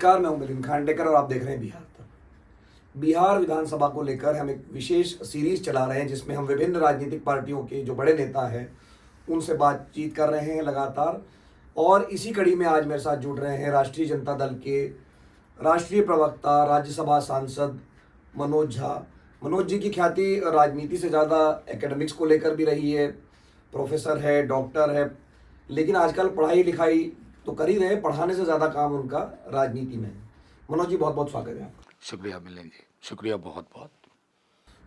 नमस्कार, मैं हूं मिलिंद खांडेकर और आप देख रहे हैं बिहार तक। बिहार विधानसभा को लेकर हम एक विशेष सीरीज चला रहे हैं जिसमें हम विभिन्न राजनीतिक पार्टियों के जो बड़े नेता हैं उनसे बातचीत कर रहे हैं लगातार। और इसी कड़ी में आज मेरे साथ जुड़ रहे हैं राष्ट्रीय जनता दल के राष्ट्रीय प्रवक्ता, राज्यसभा सांसद मनोज झा। मनोज जी की ख्याति राजनीति से ज़्यादा एकेडमिक्स को लेकर भी रही है। प्रोफेसर है, डॉक्टर है, लेकिन आजकल पढ़ाई लिखाई तो कर ही रहे, पढ़ाने से ज़्यादा काम उनका राजनीति में है। मनोज जी, बहुत बहुत स्वागत है आपका। शुक्रिया मिलिंद जी, शुक्रिया बहुत बहुत।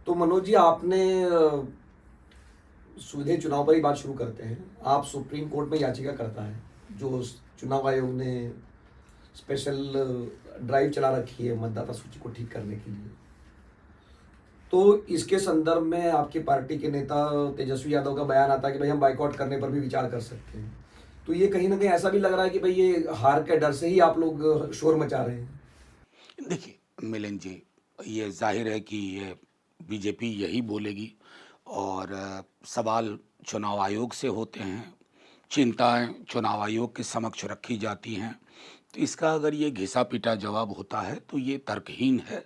तो मनोज जी, आपने सीधे चुनाव पर ही बात शुरू करते हैं। आप सुप्रीम कोर्ट में याचिका करता है जो चुनाव आयोग ने स्पेशल ड्राइव चला रखी है मतदाता सूची को ठीक करने के लिए। तो इसके संदर्भ में आपकी पार्टी के नेता तेजस्वी यादव का बयान आता है कि भाई हम बाइकआउट करने पर भी विचार कर सकते हैं। तो ये कहीं ना कहीं ऐसा भी लग रहा है कि भाई ये हार के डर से ही आप लोग शोर मचा रहे हैं। देखिए मिलिंद जी, ये जाहिर है कि ये बीजेपी यही बोलेगी और सवाल चुनाव आयोग से होते हैं, चिंताएं चुनाव आयोग के समक्ष रखी जाती हैं। तो इसका अगर ये घिसा पिटा जवाब होता है तो ये तर्कहीन है।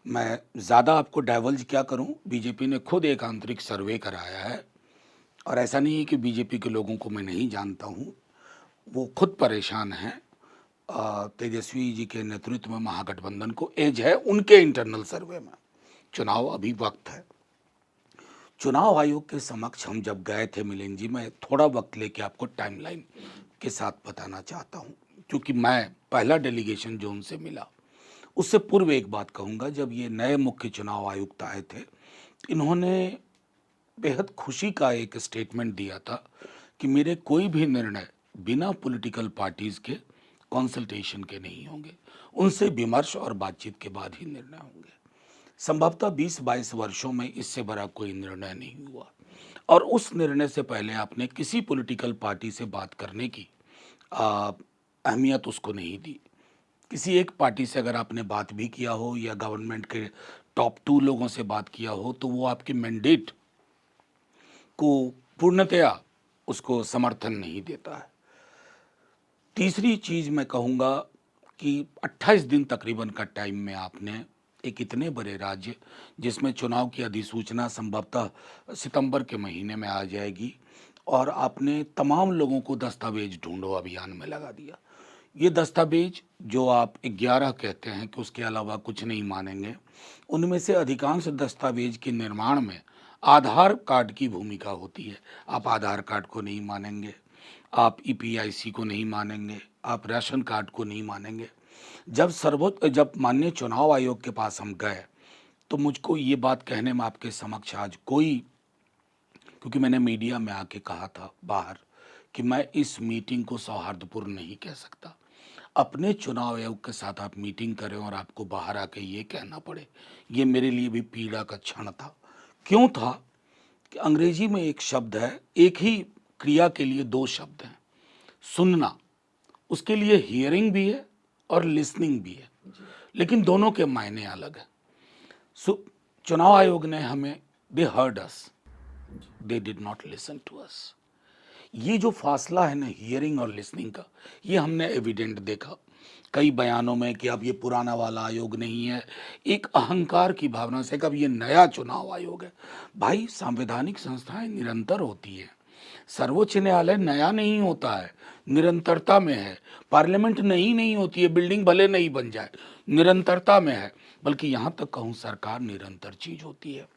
मैं ज़्यादा आपको डाइवल्ज क्या करूं, बीजेपी ने खुद एक आंतरिक सर्वे कराया है और ऐसा नहीं है कि बीजेपी के लोगों को मैं नहीं जानता हूं, वो खुद परेशान हैं। तेजस्वी जी के नेतृत्व में महागठबंधन को एज है उनके इंटरनल सर्वे में। चुनाव अभी वक्त है। चुनाव आयोग के समक्ष हम जब गए थे मिलिंद जी, मैं थोड़ा वक्त लेके आपको टाइमलाइन के साथ बताना चाहता हूं, क्योंकि मैं पहला डेलीगेशन जो उनसे मिला उससे पूर्व एक बात कहूंगा। जब ये नए मुख्य चुनाव आयुक्त आए थे, इन्होंने बेहद खुशी का एक स्टेटमेंट दिया था कि मेरे कोई भी निर्णय बिना पॉलिटिकल पार्टीज के कंसल्टेशन के नहीं होंगे, उनसे विमर्श और बातचीत के बाद ही निर्णय होंगे। संभवतः 20-22 वर्षों में इससे बड़ा कोई निर्णय नहीं हुआ और उस निर्णय से पहले आपने किसी पॉलिटिकल पार्टी से बात करने की अहमियत उसको नहीं दी। किसी एक पार्टी से अगर आपने बात भी किया हो या गवर्नमेंट के टॉप 2 लोगों से बात किया हो तो वो आपके मैंडेट को पूर्णतया उसको समर्थन नहीं देता है। तीसरी चीज मैं कहूँगा कि 28 दिन तकरीबन का टाइम में आपने एक इतने बड़े राज्य जिसमें चुनाव की अधिसूचना संभवतः सितंबर के महीने में आ जाएगी और आपने तमाम लोगों को दस्तावेज ढूंढो अभियान में लगा दिया। ये दस्तावेज जो आप 11 कहते हैं कि उसके अलावा कुछ नहीं मानेंगे, उनमें से अधिकांश दस्तावेज के निर्माण में आधार कार्ड की भूमिका होती है। आप आधार कार्ड को नहीं मानेंगे, आप ईपीआईसी को नहीं मानेंगे, आप राशन कार्ड को नहीं मानेंगे। जब माननीय चुनाव आयोग के पास हम गए तो मुझको ये बात कहने में आपके समक्ष आज कोई, क्योंकि मैंने मीडिया में आके कहा था बाहर कि मैं इस मीटिंग को सौहार्दपूर्ण नहीं कह सकता। अपने चुनाव आयोग के साथ आप मीटिंग करें और आपको बाहर आके ये कहना पड़े, ये मेरे लिए भी पीड़ा का क्षण था। क्यों था कि अंग्रेजी में एक शब्द है, एक ही क्रिया के लिए 2 शब्द हैं, सुनना। उसके लिए हियरिंग भी है और लिसनिंग भी है, लेकिन दोनों के मायने अलग है। चुनाव आयोग ने हमें, they heard us, they did not listen to us. ये जो फासला है ना हियरिंग और लिसनिंग का, ये हमने एविडेंट देखा कई बयानों में कि अब ये पुराना वाला आयोग नहीं है, एक अहंकार की भावना से कि अब ये नया चुनाव आयोग है। भाई, संवैधानिक संस्थाएं निरंतर होती हैं। सर्वोच्च न्यायालय नया नहीं होता है, निरंतरता में है। पार्लियामेंट नई नहीं होती है, बिल्डिंग भले नहीं बन जाए, निरंतरता में है। बल्कि यहाँ तक कहूँ सरकार निरंतर चीज होती है।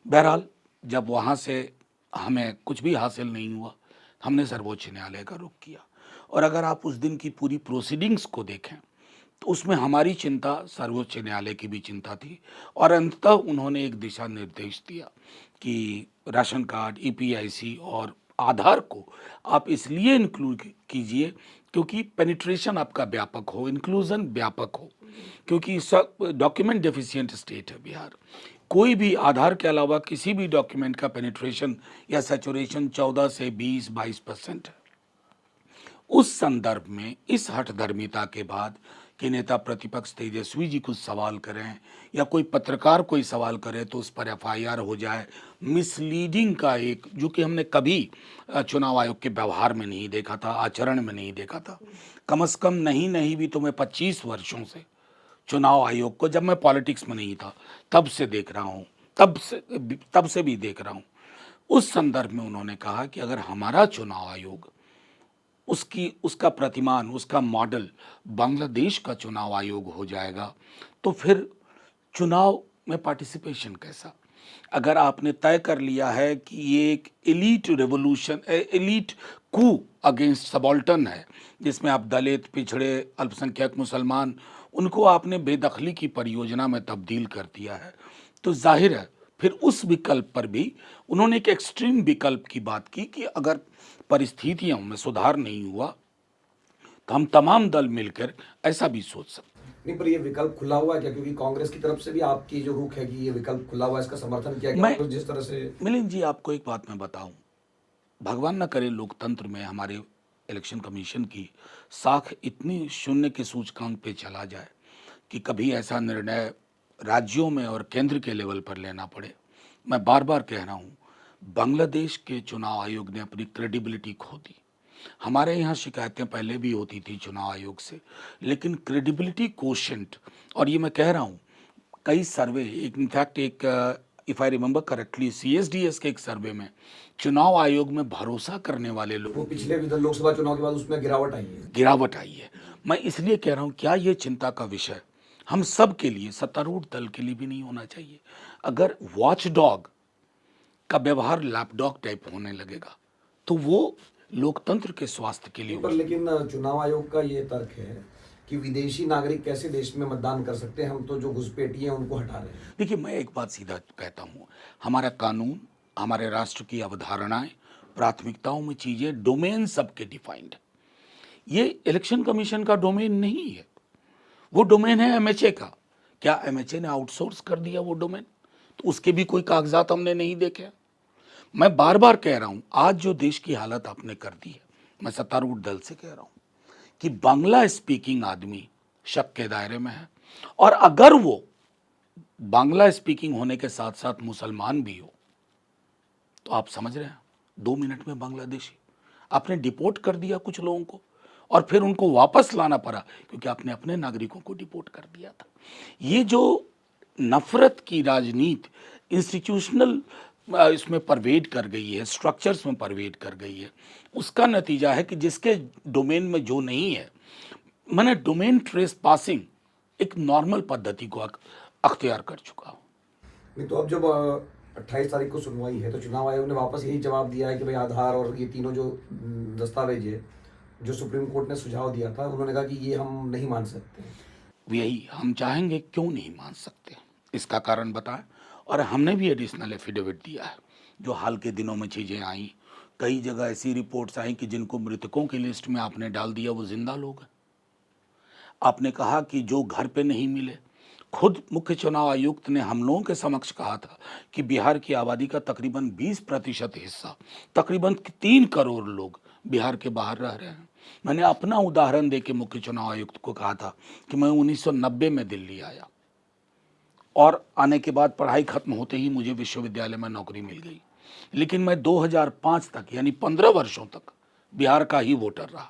बहरहाल, जब वहाँ से हमें कुछ भी हासिल नहीं हुआ, हमने सर्वोच्च न्यायालय का रुख किया। और अगर आप उस दिन की पूरी प्रोसीडिंग्स को देखें तो उसमें हमारी चिंता सर्वोच्च न्यायालय की भी चिंता थी और अंततः उन्होंने एक दिशा निर्देश दिया कि राशन कार्ड, ईपीआईसी और आधार को आप इसलिए इंक्लूड कीजिए क्योंकि पेनिट्रेशन आपका व्यापक हो, इंक्लूजन व्यापक हो, क्योंकि डॉक्यूमेंट डेफिशिएंट स्टेट है बिहार। कोई भी आधार के अलावा किसी भी डॉक्यूमेंट का पेनिट्रेशन या सैचुरेशन 14 से 20-22% है। उस संदर्भ में इस हठधर्मिता के बाद कि नेता प्रतिपक्ष तेजस्वी जी कुछ सवाल करें या कोई पत्रकार कोई सवाल करे तो उस पर एफआईआर हो जाए, मिसलीडिंग का एक जो कि हमने कभी चुनाव आयोग के व्यवहार में नहीं देखा था, आचरण में नहीं देखा था। कम से कम नहीं भी तो मैं 25 वर्षों से चुनाव आयोग को, जब मैं पॉलिटिक्स में नहीं था तब से देख रहा हूँ, तब से भी देख रहा हूँ। उस संदर्भ में उन्होंने कहा कि अगर हमारा चुनाव आयोग उसका प्रतिमान, उसका मॉडल बांग्लादेश का चुनाव आयोग हो जाएगा तो फिर चुनाव में पार्टिसिपेशन कैसा? अगर आपने तय कर लिया है कि ये एक एलीट रेवोल्यूशन, एलीट कू अगेंस्ट सबाल्टर्न है, जिसमें आप दलित, पिछड़े, अल्पसंख्यक, मुसलमान, उनको आपने बेदखली की परियोजना में तब्दील कर दिया है, तो जाहिर है फिर उस विकल्प पर भी उन्होंने एक एक्सट्रीम विकल्प की बात की कि अगर परिस्थितियों में सुधार नहीं हुआ तो हम तमाम दल मिलकर ऐसा भी सोच सकते हैं। नहीं, पर ये विकल्प खुला हुआ है क्या? क्योंकि कांग्रेस की तरफ से भी आपकी जो रुख है कि ये विकल्प खुला हुआ है, इसका समर्थन किया गया मैं और जिस तरह से मिलिंद जी आपको एक बात मैं बताऊं, भगवान न करे लोकतंत्र में हमारे इलेक्शन कमीशन की साख इतनी शून्य के सूचकांक पे चला जाए कि कभी ऐसा निर्णय राज्यों में और केंद्र के लेवल पर लेना पड़े। मैं बार बार कह रहा हूँ, बांग्लादेश के चुनाव आयोग ने अपनी क्रेडिबिलिटी खो दी। हमारे यहाँ शिकायतें पहले भी होती थी चुनाव आयोग से, लेकिन क्रेडिबिलिटी कोशेंट, और ये मैं कह रहा हूँ कई सर्वे, इनफैक्ट एक if I remember correctly CSDS के एक सर्वे में चुनाव आयोग में भरोसा करने वाले वो लोगों की पिछले लोकसभा चुनाव के बाद उसमें गिरावट आई है। गिरावट आई है। मैं इसलिए कह रहा हूँ क्या ये चिंता का विषय हम सब के लिए, सत्तारूढ़ दल के लिए भी नहीं होना चाहिए? अगर वॉच डॉग का व्यवहार लैपडॉग टाइप होने लगेगा तो वो लोकतंत्र के स्वास्थ्य के लिए पर लेकिन चुनाव आयोग का ये तर्क है कि विदेशी नागरिक कैसे देश में मतदान कर सकते हैं, हम तो जो घुसपैठी हैं उनको हटा रहे हैं। देखिए, मैं एक बात सीधा कहता हूँ, हमारा कानून, हमारे राष्ट्र की अवधारणाएं, प्राथमिकताओं में चीज़ें, डोमेन सबके डिफाइंड है। ये इलेक्शन कमीशन का डोमेन नहीं है, वो डोमेन है MHA का। क्या MHA ने आउटसोर्स कर दिया वो डोमेन? तो उसके भी कोई कागजात हमने नहीं देखे। मैं बार बार कह रहा हूँ, आज जो देश की हालत आपने कर दी है, मैं सत्तारूढ़ दल से कह रहा हूँ कि बांग्ला स्पीकिंग आदमी शक के दायरे में है, और अगर वो बांग्ला स्पीकिंग होने के साथ साथ मुसलमान भी हो तो आप समझ रहे हैं 2 मिनट में बांग्लादेशी आपने डिपोर्ट कर दिया कुछ लोगों को, और फिर उनको वापस लाना पड़ा क्योंकि आपने अपने नागरिकों को डिपोर्ट कर दिया था। ये जो नफरत की राजनीति इंस्टीट्यूशनल इसमें परवेड कर गई है, स्ट्रक्चर्स में परवेड कर गई है, उसका नतीजा है कि जिसके डोमेन में जो नहीं है, मैंने डोमेन ट्रेस पासिंग एक नॉर्मल पद्धति को अख्तियार कर चुका हूँ। नहीं, तो अब जब 28 तारीख को सुनवाई है तो चुनाव आयोग ने वापस यही जवाब दिया है कि भाई आधार और ये तीनों जो दस्तावेज है जो सुप्रीम कोर्ट ने सुझाव दिया था, उन्होंने कहा कि ये हम नहीं मान सकते। यही हम चाहेंगे, क्यों नहीं मान सकते, इसका कारण बताएं। और हमने भी एडिशनल एफिडेविट दिया है। जो हाल के दिनों में चीज़ें आई, कई जगह ऐसी रिपोर्ट्स आई कि जिनको मृतकों की लिस्ट में आपने डाल दिया वो जिंदा लोग हैं। आपने कहा कि जो घर पे नहीं मिले, खुद मुख्य चुनाव आयुक्त ने हम लोगों के समक्ष कहा था कि बिहार की आबादी का तकरीबन 20% हिस्सा, तकरीबन 3 करोड़ लोग बिहार के बाहर रह रहे हैं। मैंने अपना उदाहरण देके मुख्य चुनाव आयुक्त को कहा था कि मैं 1990 में दिल्ली आया और आने के बाद पढ़ाई खत्म होते ही मुझे विश्वविद्यालय में नौकरी मिल गई, लेकिन मैं 2005 तक यानी 15 वर्षों तक बिहार का ही वोटर रहा,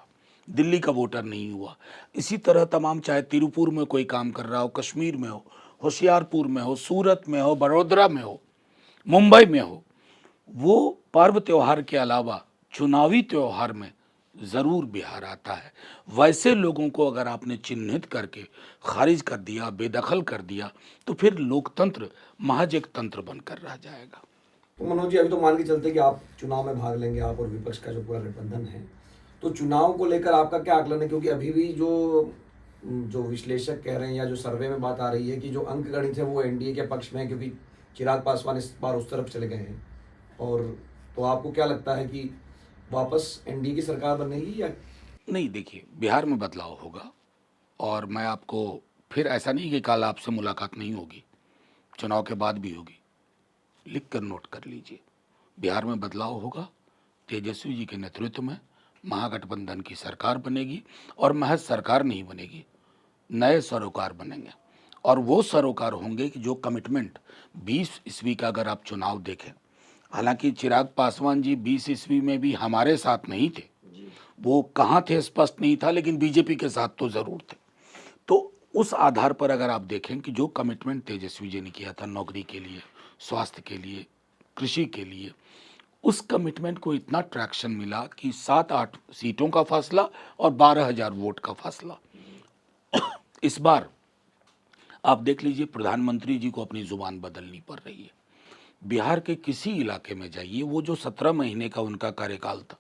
दिल्ली का वोटर नहीं हुआ। इसी तरह तमाम, चाहे तिरुपुर में कोई काम कर रहा हो, कश्मीर में हो, होशियारपुर में हो, सूरत में हो, बड़ोदरा में हो, मुंबई में हो, वो पर्व त्योहार के अलावा चुनावी त्योहार में ज़रूर बिहार आता है। वैसे लोगों को अगर आपने चिन्हित करके खारिज कर दिया, बेदखल कर दिया, तो फिर लोकतंत्र महज एक तंत्र बनकर रह जाएगा। तो मनोज जी, अभी तो मान के चलते कि आप चुनाव में भाग लेंगे, आप और विपक्ष का जो पूरा गठबंधन है, तो चुनाव को लेकर आपका क्या आकलन है? क्योंकि अभी भी जो जो विश्लेषक कह रहे हैं या जो सर्वे में बात आ रही है कि जो अंक गणित है वो एनडीए के पक्ष में है, क्योंकि चिराग पासवान इस बार उस तरफ चले गए हैं। और तो आपको क्या लगता है कि वापस एनडीए की सरकार बनेगी या नहीं, देखिए, बिहार में बदलाव होगा, और मैं आपको फिर ऐसा नहीं कि कल आपसे मुलाकात नहीं होगी, चुनाव के बाद भी होगी, लिख कर नोट कर लीजिए। बिहार में बदलाव होगा, तेजस्वी जी के नेतृत्व में महागठबंधन की सरकार बनेगी, और महज सरकार नहीं बनेगी, नए सरोकार बनेंगे और वो सरोकार होंगे कि जो कमिटमेंट 20 ईस्वी का अगर आप चुनाव देखें, हालांकि चिराग पासवान जी 20 ईस्वी में भी हमारे साथ नहीं थे, वो कहाँ थे स्पष्ट नहीं था, लेकिन बीजेपी के साथ तो ज़रूर थे। तो उस आधार पर अगर आप देखें कि जो कमिटमेंट तेजस्वी जी ने किया था नौकरी के लिए, स्वास्थ्य के लिए, कृषि के लिए, उस कमिटमेंट को इतना ट्रैक्शन मिला कि 7-8 सीटों का फासला और 12,000 वोट का फासला। इस बार आप देख लीजिए, प्रधानमंत्री जी को अपनी जुबान बदलनी पड़ रही है। बिहार के किसी इलाके में जाइए, वो जो 17 महीने का उनका कार्यकाल था,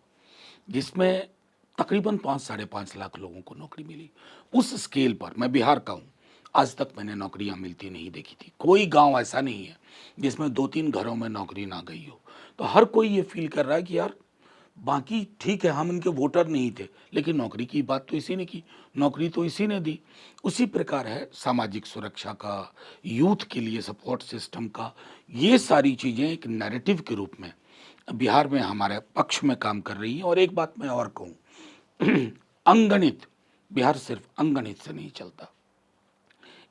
जिसमें तकरीबन 5-5.5 लाख लोगों को नौकरी मिली, उस स्केल पर, मैं बिहार का हूँ, आज तक मैंने नौकरियां मिलती नहीं देखी थी। कोई गांव ऐसा नहीं है जिसमें 2-3 घरों में नौकरी ना गई हो। तो हर कोई ये फील कर रहा है कि यार, बाकी ठीक है, हम इनके वोटर नहीं थे, लेकिन नौकरी की बात तो इसी ने की, नौकरी तो इसी ने दी। उसी प्रकार है सामाजिक सुरक्षा का, यूथ के लिए सपोर्ट सिस्टम का, ये सारी चीज़ें एक नैरेटिव के रूप में बिहार में हमारे पक्ष में काम कर रही हैं। और एक बात मैं और कहूँ, अंगणित, बिहार सिर्फ अंगणित से नहीं चलता,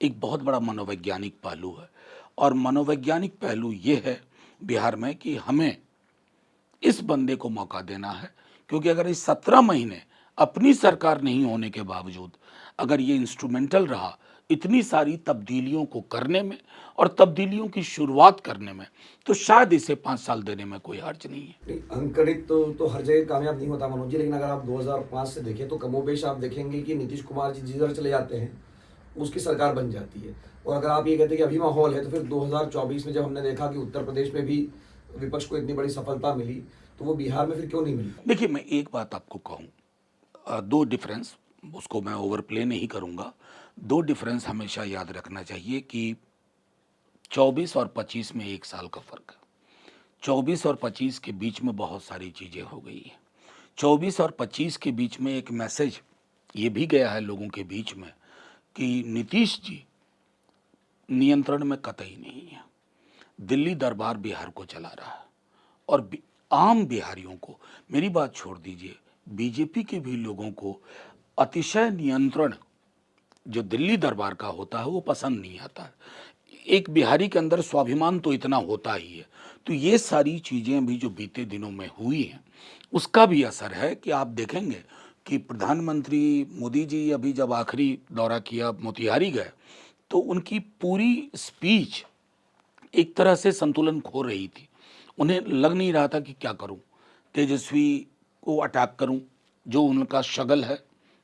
एक बहुत बड़ा मनोवैज्ञानिक पहलू है। और मनोवैज्ञानिक पहलू ये है बिहार में कि हमें इस बंदे को मौका देना है, क्योंकि अगर इस 17 महीने अपनी सरकार नहीं होने के बावजूद अगर ये इंस्ट्रूमेंटल रहा इतनी सारी तब्दीलियों को करने में और तब्दीलियों की शुरुआत करने में, तो शायद इसे 5 साल देने में कोई हर्ज नहीं है। नहीं, अंकड़ित तो हर जगह कामयाब नहीं होता मनोज जी, लेकिन अगर आप 2005 से देखें तो कमोबेश आप देखेंगे कि नीतीश कुमार जी जिधर चले जाते हैं उसकी सरकार बन जाती है। और अगर आप ये कहते हैं कि अभी माहौल है, तो फिर 2024 में जब हमने देखा कि उत्तर प्रदेश में भी विपक्ष को इतनी बड़ी सफलता मिली, तो वो बिहार में फिर क्यों नहीं मिली? देखिए, मैं एक बात आपको कहूँ, दो डिफरेंस, उसको मैं ओवरप्ले नहीं करूँगा। दो डिफरेंस हमेशा याद रखना चाहिए कि 24 और 25 में 1 साल का फ़र्क है। 24 और 25 के बीच में बहुत सारी चीज़ें हो गई हैं। 24 और 25 के बीच में एक मैसेज ये भी गया है लोगों के बीच में कि नीतीश जी नियंत्रण में कतई नहीं है, दिल्ली दरबार बिहार को चला रहा है। और आम बिहारियों को, मेरी बात छोड़ दीजिए, बीजेपी के भी लोगों को अतिशय नियंत्रण जो दिल्ली दरबार का होता है वो पसंद नहीं आता है। एक बिहारी के अंदर स्वाभिमान तो इतना होता ही है। तो ये सारी चीज़ें भी जो बीते दिनों में हुई हैं, उसका भी असर है कि आप देखेंगे कि प्रधानमंत्री मोदी जी अभी जब आखिरी दौरा किया, मोतिहारी गए, तो उनकी पूरी स्पीच एक तरह से संतुलन खो रही थी। उन्हें लग नहीं रहा था कि क्या करूं, तेजस्वी को अटैक करूं, जो उनका शगल है,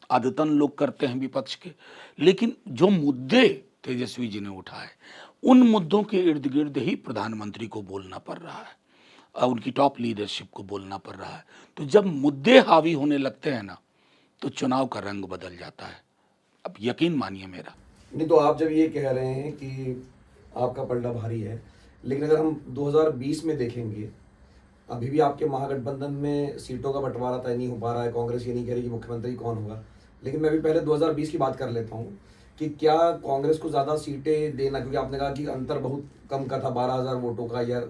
आदतन लोग करते हैं विपक्ष के। लेकिन जो मुद्दे तेजस्वी जी ने उठाए, उन मुद्दों के इर्द गिर्द ही प्रधानमंत्री को बोलना पड़ रहा है, उनकी टॉप लीडरशिप को बोलना पड़ रहा है। तो जब मुद्दे हावी होने लगते हैं ना, तो चुनाव का रंग बदल जाता है। अब यकीन मानिए मेरा। नहीं, तो आप जब ये कह रहे हैं कि आपका पलड़ा भारी है, लेकिन अगर हम 2020 में देखेंगे, अभी भी आपके महागठबंधन में सीटों का बंटवारा तय नहीं हो पा रहा है। कांग्रेस ये नहीं कह रही कि मुख्यमंत्री कौन होगा। लेकिन मैं भी पहले 2020 की बात कर लेता हूँ कि क्या कांग्रेस को ज़्यादा सीटें देना, क्योंकि आपने कहा कि अंतर बहुत कम का था, 12,000 वोटों का या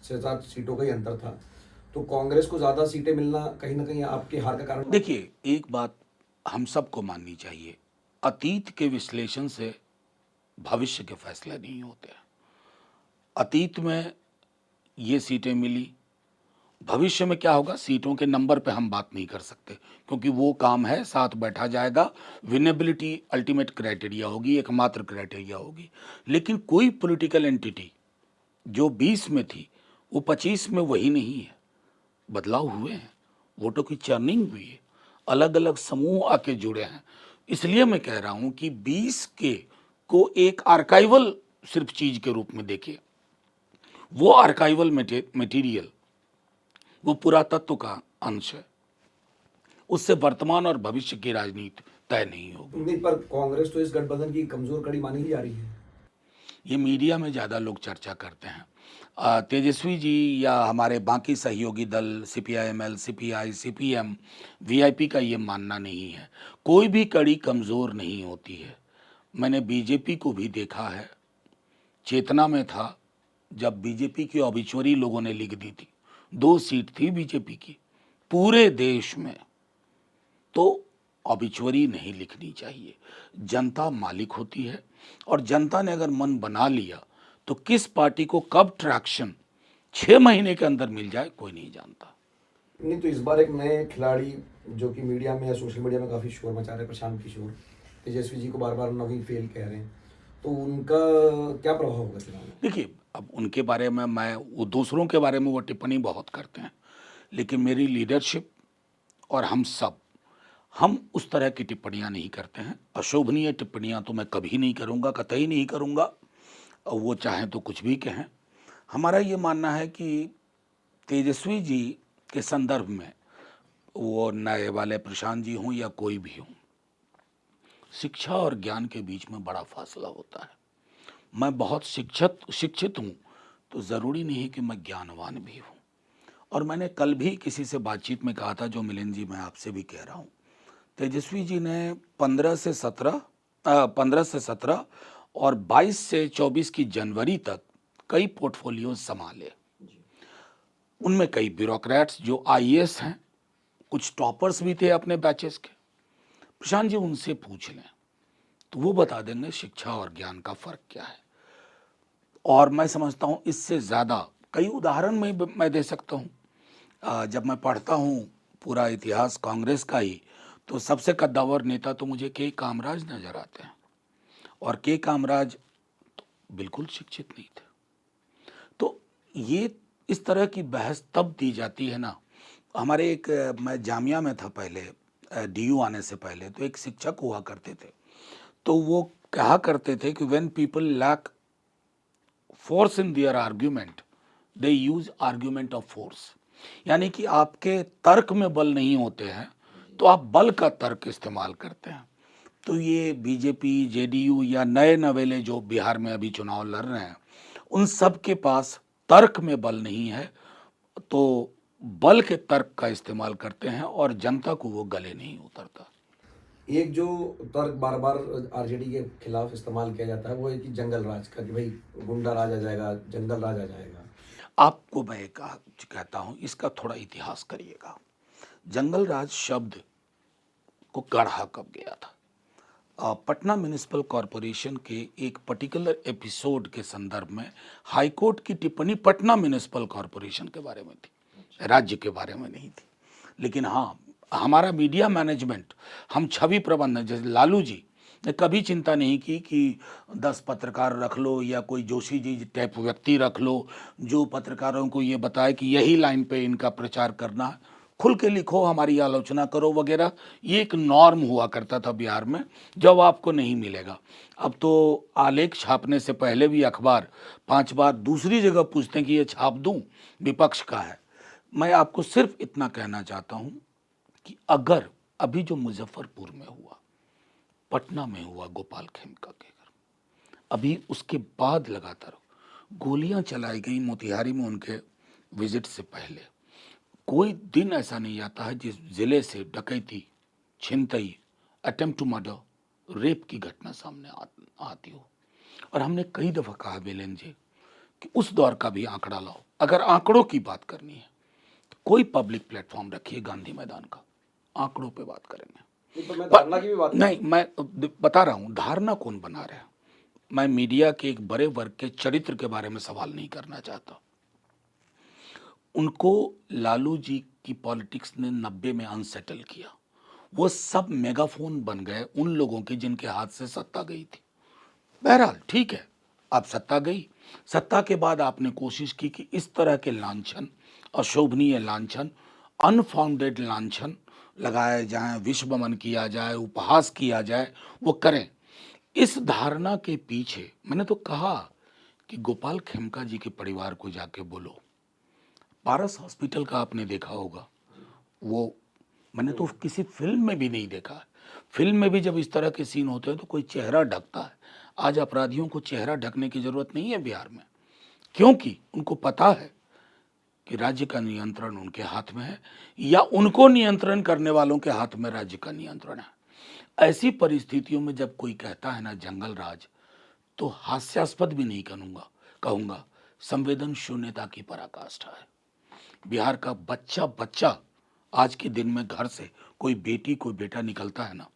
6-7 सीटों का ही अंतर था, तो कांग्रेस को ज़्यादा सीटें मिलना कहीं ना कहीं आपके हार का कारण? देखिए, एक बात हम सबको माननी चाहिए, अतीत के विश्लेषण से भविष्य के फैसले नहीं होते हैं। अतीत में ये सीटें मिली, भविष्य में क्या होगा, सीटों के नंबर पे हम बात नहीं कर सकते, क्योंकि वो काम है, साथ बैठा जाएगा, विनेबिलिटी अल्टीमेट क्राइटेरिया होगी, एकमात्र क्राइटेरिया होगी। लेकिन कोई पॉलिटिकल एंटिटी जो 20 में थी वो 25 में वही नहीं है। बदलाव हुए हैं, वोटों की चर्निंग हुई है, अलग अलग समूह आके जुड़े हैं। इसलिए मैं कह रहा हूं कि 20 के को एक आर्काइवल सिर्फ चीज के रूप में देखिए। वो आर्काइवल मटेरियल, वो पुरातत्व का अंश है, उससे वर्तमान और भविष्य की राजनीति तय नहीं होगी। नहीं, पर कांग्रेस तो इस गठबंधन की कमजोर कड़ी मानी ही जा रही है। ये मीडिया में ज़्यादा लोग चर्चा करते हैं। तेजस्वी जी या हमारे बाकी सहयोगी दल सीपीआईएमएल, सीपीआई, सीपीएम, वीआईपी का ये मानना नहीं है, कोई भी कड़ी कमज़ोर नहीं होती है। मैंने बीजेपी को भी देखा है, चेतना में था जब बीजेपी की ऑबिचुअरी लोगों ने लिख दी थी, 2 सीट थी बीजेपी की पूरे देश में, तो ऑबिचुअरी नहीं लिखनी चाहिए। जनता मालिक होती है और जनता ने अगर मन बना लिया तो किस पार्टी को कब ट्रैक्शन 6 महीने के अंदर मिल जाए कोई नहीं जानता। नहीं तो इस बार एक नए खिलाड़ी जो कि मीडिया में या सोशल मीडिया में काफ़ी शोर मचा रहे हैं, प्रशांत किशोर, तेजस्वी जी को बार बार नवी फेल कह रहे हैं, तो उनका क्या प्रभाव होगा चुनाव में? देखिए, अब उनके बारे में वो दूसरों के बारे में वो टिप्पणी बहुत करते हैं, लेकिन मेरी लीडरशिप और हम उस तरह की टिप्पणियां नहीं करते हैं। अशोभनीय टिप्पणियां तो मैं कभी नहीं करूंगा, कतई नहीं करूंगा। और वो चाहें तो कुछ भी कहें। हमारा ये मानना है कि तेजस्वी जी के संदर्भ में, वो नए वाले प्रशांत जी हों या कोई भी हो, शिक्षा और ज्ञान के बीच में बड़ा फासला होता है। मैं बहुत शिक्षित हूँ तो ज़रूरी नहीं है कि मैं ज्ञानवान भी हूँ। और मैंने कल भी किसी से बातचीत में कहा था, जो मिलिंद जी मैं आपसे भी कह रहा हूँ, तेजस्वी जी ने 15 से 17 और 22 से 24 की जनवरी तक कई पोर्टफोलियो संभाले। उनमें कई ब्यूरोक्रेट्स जो आईएएस हैं, कुछ टॉपर्स भी थे अपने बैचेस के। प्रशांत जी उनसे पूछ लें तो वो बता देंगे शिक्षा और ज्ञान का फर्क क्या है। और मैं समझता हूँ इससे ज़्यादा कई उदाहरण मैं दे सकता हूँ। जब मैं पढ़ता हूँ पूरा इतिहास कांग्रेस का ही, तो सबसे कद्दावर नेता तो मुझे के कामराज नजर आते हैं। और के कामराज तो बिल्कुल शिक्षित नहीं थे। तो ये इस तरह की बहस तब दी जाती है ना। हमारे मैं जामिया में था पहले, डीयू आने से पहले, तो एक शिक्षक हुआ करते थे। तो वो कहा करते थे कि when people lack force in their argument they use argument of force. यानी कि आपके तर्क में बल नहीं होते हैं तो आप बल का तर्क इस्तेमाल करते हैं। तो ये बीजेपी, जेडीयू या नए नवेले जो बिहार में अभी चुनाव लड़ रहे हैं, उन सब के पास तर्क में बल नहीं है, तो बल के तर्क का इस्तेमाल करते हैं और जनता को वो गले नहीं उतरता। एक जो तर्क बार बार आरजेडी के खिलाफ इस्तेमाल किया जाता है वो है कि जंगल राज का, कि भाई गुंडा राज आ जाएगा, जंगल राज आ जाएगा। आपको मैं कहता हूं, इसका थोड़ा इतिहास करिएगा। जंगल राज शब्द को गढ़ा कब गया था? पटना म्युनिसिपल कॉरपोरेशन के एक पर्टिकुलर एपिसोड के संदर्भ में हाई कोर्ट की टिप्पणी पटना म्युनिसिपल कॉरपोरेशन के बारे में थी, राज्य के बारे में नहीं थी। लेकिन हाँ, हमारा मीडिया मैनेजमेंट, हम छवि प्रबंधन, जैसे लालू जी ने कभी चिंता नहीं की कि 10 पत्रकार रख लो या कोई जोशी जी टाइप व्यक्ति रख लो जो पत्रकारों को ये बताए कि यही लाइन पे इनका प्रचार करना है, खुल के लिखो, हमारी आलोचना करो वगैरह। ये एक नॉर्म हुआ करता था बिहार में, जब आपको नहीं मिलेगा। अब तो आलेख छापने से पहले भी अखबार 5 बार दूसरी जगह पूछते हैं कि ये छाप दूं, विपक्ष का है। मैं आपको सिर्फ इतना कहना चाहता हूं कि अगर अभी जो मुजफ्फरपुर में हुआ, पटना में हुआ गोपाल खेमका के घर, अभी उसके बाद लगातार गोलियां चलाई गई मोतिहारी में उनके विजिट से पहले, कोई दिन ऐसा नहीं आता है जिस जिले से डकैती, छिनतई, अटेम्प्ट टू मर्डर, रेप की घटना सामने आती हो। और हमने कई दफा कहा बेलेन जी कि उस दौर का भी आंकड़ा लाओ। अगर आंकड़ों की बात करनी है तो कोई पब्लिक प्लेटफॉर्म रखिए, गांधी मैदान का, आंकड़ों पे बात करेंगे। नहीं तो मैं धारणा की भी बात नहीं, मैं बता रहा हूं धारणा कौन बना रहा है। मैं मीडिया के एक बड़े वर्ग के चरित्र के बारे में सवाल नहीं करना चाहता। उनको लालू जी की पॉलिटिक्स ने 90 में अनसेटल किया। वो सब मेगाफोन बन गए उन लोगों के जिनके हाथ से सत्ता गई थी। बहरहाल ठीक है, अब सत्ता गई। सत्ता के बाद आपने कोशिश की कि इस तरह के लांछन, अशोभनीय लांछन, अनफाउंडेड लांछन लगाए जाएं, विश्वमन किया जाए, उपहास किया जाए, वो करें। इस धारणा के पीछे मैंने तो कहा कि गोपाल खेमका जी के परिवार को जाके बोलो। पारस हॉस्पिटल का आपने देखा होगा, वो मैंने तो किसी फिल्म में भी नहीं देखा है। फिल्म में भी जब इस तरह के सीन होते हैं तो कोई चेहरा ढकता है। आज अपराधियों को चेहरा ढकने की जरूरत नहीं है बिहार में, क्योंकि उनको पता है कि राज्य का नियंत्रण उनके हाथ में है या उनको नियंत्रण करने वालों के हाथ में राज्य का नियंत्रण है। ऐसी परिस्थितियों में जब कोई कहता है ना जंगल राज, तो हास्यास्पद भी नहीं कहूंगा, संवेदन शून्यता की पराकाष्ठा है। बिहार का बच्चा बच्चा आज के दिन में घर से कोई बेटी कोई बेटा निकलता है ना,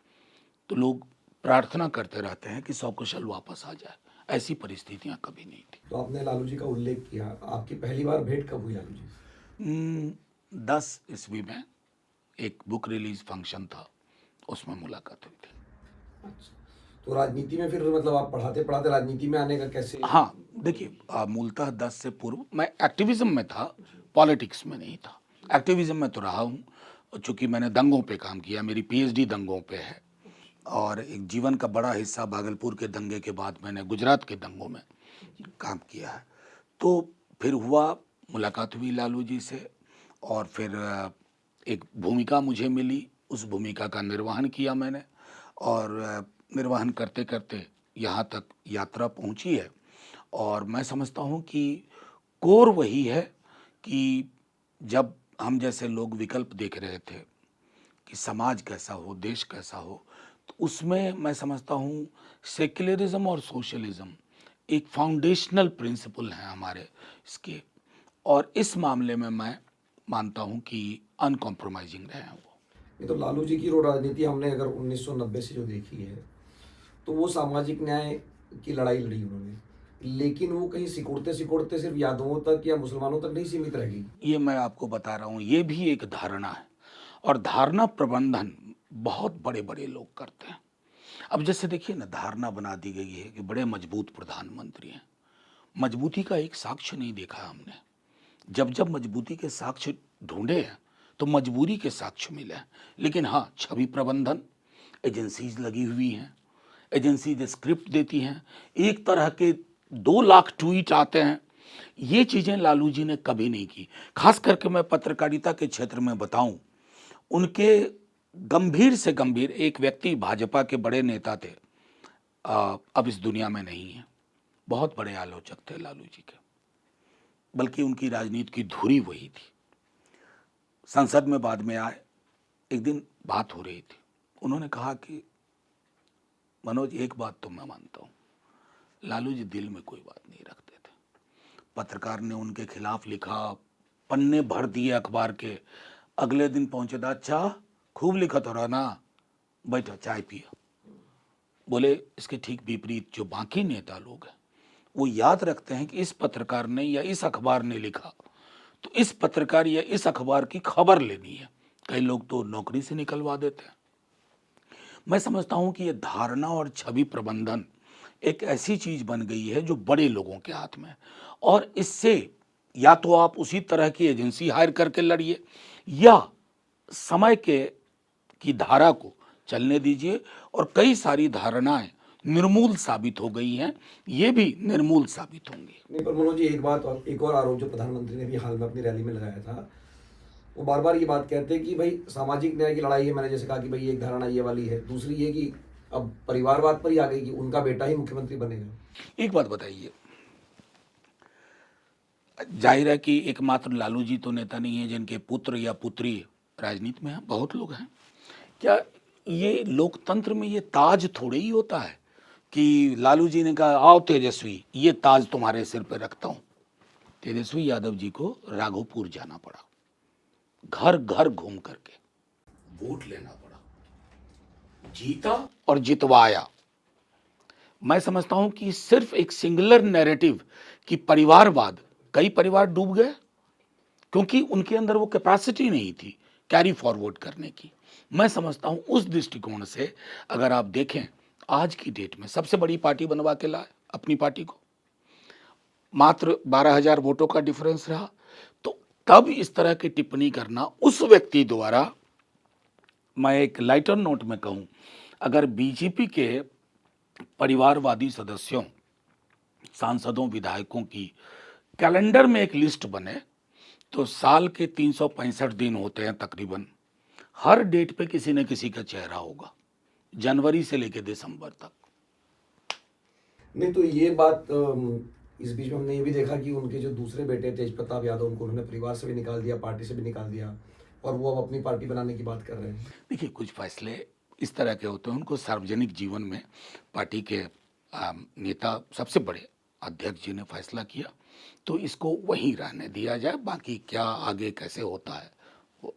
तो लोग प्रार्थना करते रहते हैं कि सकुशल वापस आ जाए। ऐसी परिस्थितियां कभी नहीं थी। तो आपने लालू जी का उल्लेख किया, आपकी पहली बार भेंट कब हुई लालू जी से? 10 ईस्वी में एक बुक रिलीज फंक्शन था, उसमें मुलाकात हुई थी। अच्छा, तो राजनीति में फिर मतलब आप पढ़ाते पढ़ाते राजनीति में आने का कैसे? हाँ, देखिए मूलतः 10 से पूर्व मैं एक्टिविज्म में था, पॉलिटिक्स में नहीं था। एक्टिविज्म में तो रहा हूँ, चूँकि मैंने दंगों पे काम किया, मेरी पीएचडी दंगों पे है, और एक जीवन का बड़ा हिस्सा भागलपुर के दंगे के बाद मैंने गुजरात के दंगों में काम किया है। तो फिर हुआ, मुलाकात हुई लालू जी से, और फिर एक भूमिका मुझे मिली, उस भूमिका का निर्वहन किया मैंने, और निर्वहन करते करते यहाँ तक यात्रा पहुँची है। और मैं समझता हूँ कि कोर वही है कि जब हम जैसे लोग विकल्प देख रहे थे कि समाज कैसा हो, देश कैसा हो, तो उसमें मैं समझता हूँ सेक्युलरिज्म और सोशलिज्म एक फाउंडेशनल प्रिंसिपल है हमारे इसके, और इस मामले में मैं मानता हूँ कि अनकॉम्प्रोमाइजिंग रहे हैं वो। ये तो लालू जी की रोड राजनीति हमने अगर 1990 से जो देखी है, तो वो सामाजिक न्याय की लड़ाई लड़ी उन्होंने, लेकिन वो कहीं सिकुड़ते सिकुड़ते सिर्फ यादवों तक या मुसलमानों तक नहीं सीमित रह गई। ये मैं आपको बता रहा हूँ, ये भी एक धारणा है, और धारणा प्रबंधन बहुत बड़े बड़े लोग करते हैं। अब जैसे देखिए ना, धारणा बना दी गई है कि बड़े मजबूत प्रधानमंत्री हैं, मजबूती का एक साक्ष्य नहीं देखा हमने। जब जब मजबूती के साक्ष्य ढूंढे हैं तो मजबूरी के साक्ष्य मिले हैं। लेकिन हाँ, छवि प्रबंधन, एजेंसीज लगी हुई हैं, एजेंसीज स्क्रिप्ट देती हैं, एक तरह के 2 लाख ट्वीट आते हैं, ये चीज़ें लालू जी ने कभी नहीं की। खास करके मैं पत्रकारिता के क्षेत्र में बताऊं, उनके गंभीर से गंभीर एक व्यक्ति भाजपा के बड़े नेता थे, अब इस दुनिया में नहीं है, बहुत बड़े आलोचक थे लालू जी के, बल्कि उनकी राजनीति की धुरी वही थी। संसद में बाद में आए, एक दिन बात हो रही थी, उन्होंने कहा कि मनोज, एक बात तो मैं मानता हूँ, लालू जी दिल में कोई बात नहीं रखते थे। पत्रकार ने उनके खिलाफ लिखा, पन्ने भर दिए अखबार के, अगले दिन पहुंचे था, अच्छा खूब लिखा तो रहा ना, बैठो चाय पिया। बोले इसके ठीक विपरीत जो बाकी नेता लोग हैं वो याद रखते हैं कि इस पत्रकार ने या इस अखबार ने लिखा, तो इस पत्रकार या इस अखबार की खबर लेनी है। कई लोग तो नौकरी से निकलवा देते हैं। मैं समझता हूं कि ये धारणा और छवि प्रबंधन एक ऐसी चीज बन गई है जो बड़े लोगों के हाथ में है, और इससे या तो आप उसी तरह की एजेंसी हायर करके लड़िए, या समय के की धारा को चलने दीजिए, और कई सारी धारणाएं निर्मूल साबित हो गई हैं, ये भी निर्मूल साबित होंगी। नहीं, पर मनोज जी, एक और आरोप जो प्रधानमंत्री ने भी हाल में अपनी रैली में लगाया था, वो बार बार ये बात कहते हैं कि भाई सामाजिक न्याय की लड़ाई है। मैंने जैसे कहा कि भाई एक धारणा ये वाली है, दूसरी ये कि अब परिवारवाद पर ही आ गई कि उनका बेटा ही मुख्यमंत्री बनेगा। एक बात बताइए, जाहिर है कि एकमात्र लालू जी तो नेता नहीं है जिनके पुत्र या पुत्री राजनीति में हैं, बहुत लोग हैं। क्या ये लोकतंत्र में ये ताज थोड़े ही होता है कि लालू जी ने कहा आओ तेजस्वी, ये ताज तुम्हारे सिर पे रखता हूं। तेजस्वी यादव जी को राघोपुर जाना पड़ा, घर घर घूम करके वोट लेना पड़ा, जीता और जितवाया। मैं समझता हूं कि सिर्फ एक सिंगुलर नैरेटिव कि परिवारवाद, कई परिवार डूब गए क्योंकि उनके अंदर वो कैपेसिटी नहीं थी कैरी फॉरवर्ड करने की। मैं समझता हूं उस दृष्टिकोण से अगर आप देखें, आज की डेट में सबसे बड़ी पार्टी बनवा के लाए अपनी पार्टी को, मात्र 12,000 वोटों का डिफरेंस रहा। तो तब इस तरह की टिप्पणी करना उस व्यक्ति द्वारा, मैं एक लाइटर नोट में कहूं, अगर बीजेपी के परिवारवादी सदस्यों, सांसदों, विधायकों की कैलेंडर में एक लिस्ट बने, तो साल के 365 दिन होते हैं तकरीबन, हर डेट पे किसी न किसी का चेहरा होगा, जनवरी से लेकर दिसंबर तक। नहीं, तो ये बात इस बीच में हमने ये भी देखा कि उनके जो दूसरे बेटे तेज प्रताप यादव, उनको उन्होंने परिवार से भी निकाल दिया, पार्टी से भी निकाल दिया, और वो अब अपनी पार्टी बनाने की बात कर रहे हैं। देखिए, कुछ फैसले इस तरह के होते हैं, उनको सार्वजनिक जीवन में पार्टी के नेता, सबसे बड़े अध्यक्ष जी ने फैसला किया, तो इसको वहीं रहने दिया जाए, बाकी क्या आगे कैसे होता है वो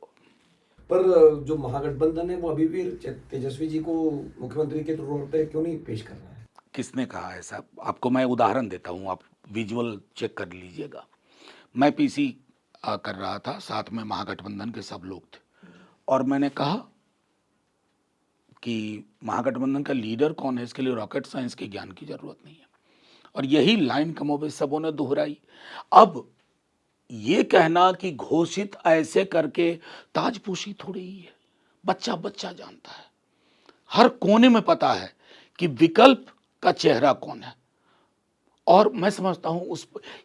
पर जो महागठबंधन है वो अभी भी तेजस्वी जी को मुख्यमंत्री के तौर पे क्यों नहीं पेश कर रहा है? किसने कहा ऐसा? आपको मैं उदाहरण देता हूँ, आप विजुअल चेक कर लीजिएगा। मैं पीसी कर रहा था, साथ में महागठबंधन के सब लोग थे, और मैंने कहा कि महागठबंधन का लीडर कौन है, इसके लिए रॉकेट साइंस के ज्ञान की जरूरत नहीं है। और यही लाइन कमोबेश सबों ने दोहराई। अब ये कहना कि घोषित ऐसे करके ताजपोशी थोड़ी ही है, बच्चा बच्चा जानता है, हर कोने में पता है कि विकल्प का चेहरा कौन है। और मैं समझता हूं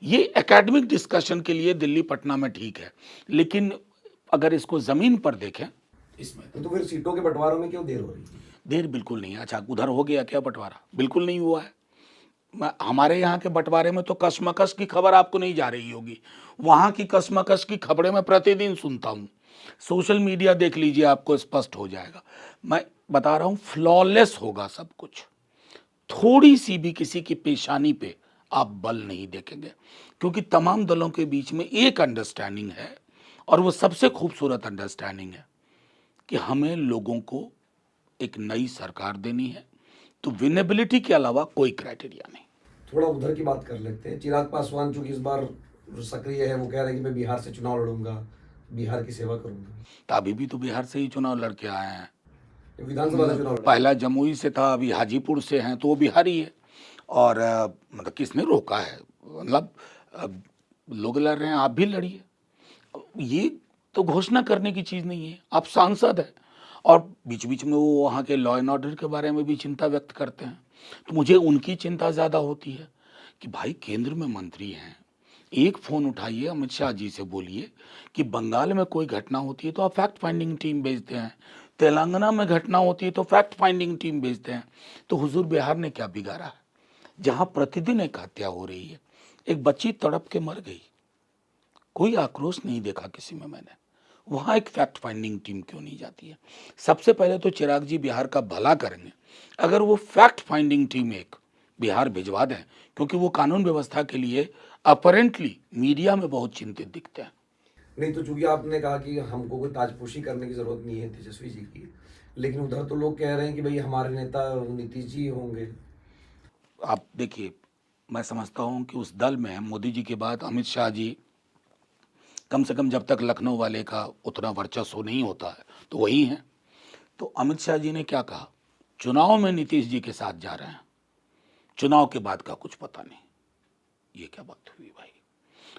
ये एकेडमिक डिस्कशन के लिए दिल्ली पटना में ठीक है, लेकिन अगर इसको जमीन पर देखें, इसमें तो फिर सीटों के बंटवारों में क्यों देर हो रही है? देर बिल्कुल नहीं है। अच्छा, उधर हो गया क्या बंटवारा? बिल्कुल नहीं हुआ है। हमारे यहाँ के बंटवारे में तो कशमकश की खबर आपको नहीं जा रही होगी, वहां की कशमकश की खबरें मैं प्रतिदिन सुनता हूँ। सोशल मीडिया देख लीजिए, आपको स्पष्ट हो जाएगा। मैं बता रहा हूँ, फ्लॉलेस होगा सब कुछ। थोड़ी सी भी किसी की पेशानी पे आप बल नहीं देखेंगे, क्योंकि तमाम दलों के बीच में एक अंडरस्टैंडिंग है, और वो सबसे खूबसूरत अंडरस्टैंडिंग है कि हमें लोगों को एक नई सरकार देनी है। तो विनेबिलिटी के अलावा कोई क्राइटेरिया नहीं। थोड़ा उधर की बात कर लेते हैं। चिराग पासवान चूंकि इस बार सक्रिय है, वो कह रहे हैं कि मैं बिहार से चुनाव लड़ूंगा, बिहार की सेवा करूंगा। तो अभी भी तो बिहार से ही चुनाव लड़के आए हैं। विधानसभा का चुनाव लड़ा। पहला जमुई से था, अभी हाजीपुर से हैं, तो वो बिहारी है। और मतलब किसने रोका है? मतलब अ, लोग लड़ रहे हैं, आप भी लड़िए। ये तो घोषणा करने की चीज़ नहीं है, आप सांसद हैं। और बीच बीच में वो वहाँ के लॉ एंड ऑर्डर के बारे में भी चिंता व्यक्त करते हैं। तो मुझे उनकी चिंता ज़्यादा होती है कि भाई केंद्र में मंत्री हैं, एक फ़ोन उठाइए, अमित शाह जी से बोलिए कि बंगाल में कोई घटना होती है तो आप फैक्ट फाइंडिंग टीम भेजते हैं, तेलंगाना में घटना होती है तो फैक्ट फाइंडिंग टीम भेजते हैं। तो हुजूर बिहार ने क्या बिगाड़ा है, जहाँ प्रतिदिन एक हत्या हो रही है, एक बच्ची तड़प के मर गई, कोई आक्रोश नहीं देखा किसी में मैंने। वहाँ एक फैक्ट फाइंडिंग टीम क्यों नहीं जाती है? सबसे पहले तो चिराग जी बिहार का भला करेंगे अगर वो फैक्ट फाइंडिंग टीम एक बिहार भिजवा दें, क्योंकि वो कानून व्यवस्था के लिए अपरेंटली मीडिया में बहुत चिंतित दिखते हैं। नहीं तो चूंकि आपने कहा कि हमको कोई ताजपोशी करने की जरूरत नहीं है तेजस्वी जी की, लेकिन उधर तो लोग कह रहे हैं कि भाई हमारे नेता नीतीश जी होंगे। आप देखिए, मैं समझता हूँ कि उस दल में मोदी जी के बाद अमित शाह जी, कम से कम जब तक लखनऊ वाले का उतना वर्चस्व नहीं होता है तो वही हैं। तो अमित शाह जी ने क्या कहा, चुनाव में नीतीश जी के साथ जा रहे हैं, चुनाव के बाद का कुछ पता नहीं। ये क्या बात हुई भाई?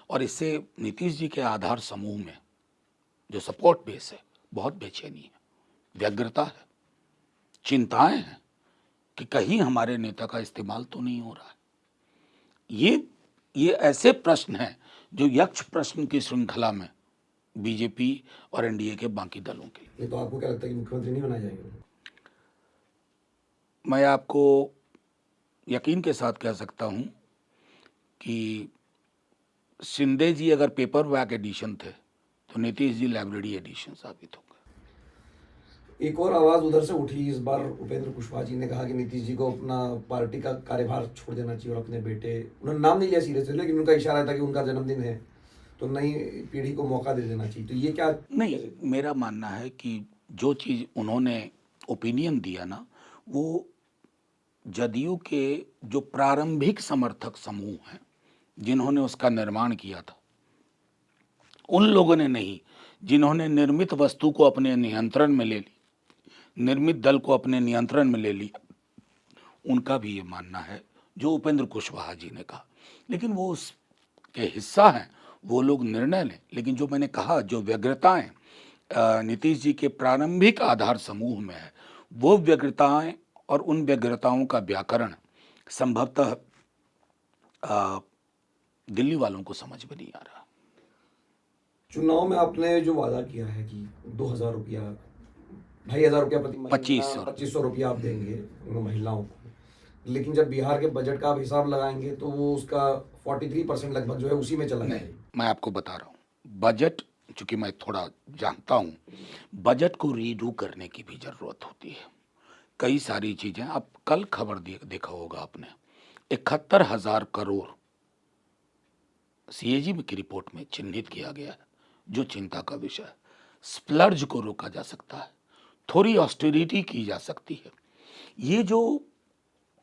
और इससे नीतीश जी के आधार समूह में जो सपोर्ट बेस है, बहुत बेचैनी है, व्यग्रता है, चिंताएं हैं कि कहीं हमारे नेता का इस्तेमाल तो नहीं हो रहा है। ये ऐसे प्रश्न हैं जो यक्ष प्रश्न की श्रृंखला में बीजेपी और एनडीए के बाकी दलों के। नहीं तो आपको क्या लगता है कि मुख्यमंत्री नहीं बनाए जाएंगे? मैं आपको यकीन के साथ कह सकता हूं कि शिंदे जी अगर पेपर बैक एडिशन थे तो नीतीश जी लाइब्रेरी एडिशन साबित होंगे। एक और आवाज उधर से उठी इस बार, उपेंद्र कुशवाहा जी ने कहा कि नीतीश जी को अपना पार्टी का कार्यभार छोड़ देना चाहिए और अपने बेटे, उन्होंने नाम नहीं लिया सीरियसली, लेकिन उनका इशारा था कि उनका जन्मदिन है तो नई पीढ़ी को मौका दे देना चाहिए। तो ये क्या? नहीं, मेरा मानना है कि जो चीज़ उन्होंने ओपिनियन दिया ना, वो जदयू के जो प्रारंभिक समर्थक समूह हैं जिन्होंने उसका निर्माण किया था, उन लोगों ने नहीं, जिन्होंने निर्मित वस्तु को अपने नियंत्रण में ले ली, निर्मित दल को अपने नियंत्रण में ले लिया, उनका भी ये मानना है जो उपेंद्र कुशवाहा जी ने कहा। लेकिन वो उसके हिस्सा हैं, वो लोग निर्णय लें। लेकिन जो मैंने कहा, जो व्यग्रताएं नीतीश जी के प्रारंभिक आधार समूह में है, वो व्यग्रताएं और उन व्यग्रताओं का व्याकरण संभवतः दिल्ली वालों को समझ में नहीं आ रहा। चुनाव में आपने जो वादा किया है कि 2,000 रुपया, 2,500 रुपया प्रति महीना, 2,500 रुपया आप देंगे महिलाओं को, लेकिन जब बिहार के बजट का आप हिसाब लगाएंगे तो वो उसका 43% लगभग जो है उसी में चला जाएगा। मैं आपको बता रहा हूँ, बजट, चूंकि मैं थोड़ा जानता हूँ, बजट को रीडू करने की भी जरूरत होती है। कई सारी चीजें, आप कल खबर देखा होगा आपने, 71,000 करोड़ सीएजी की रिपोर्ट में चिन्हित किया गया है, जो चिंता का विषय है। स्प्लर्ज को रोका जा सकता है, थोड़ी ऑस्टेरिटी की जा सकती है। ये जो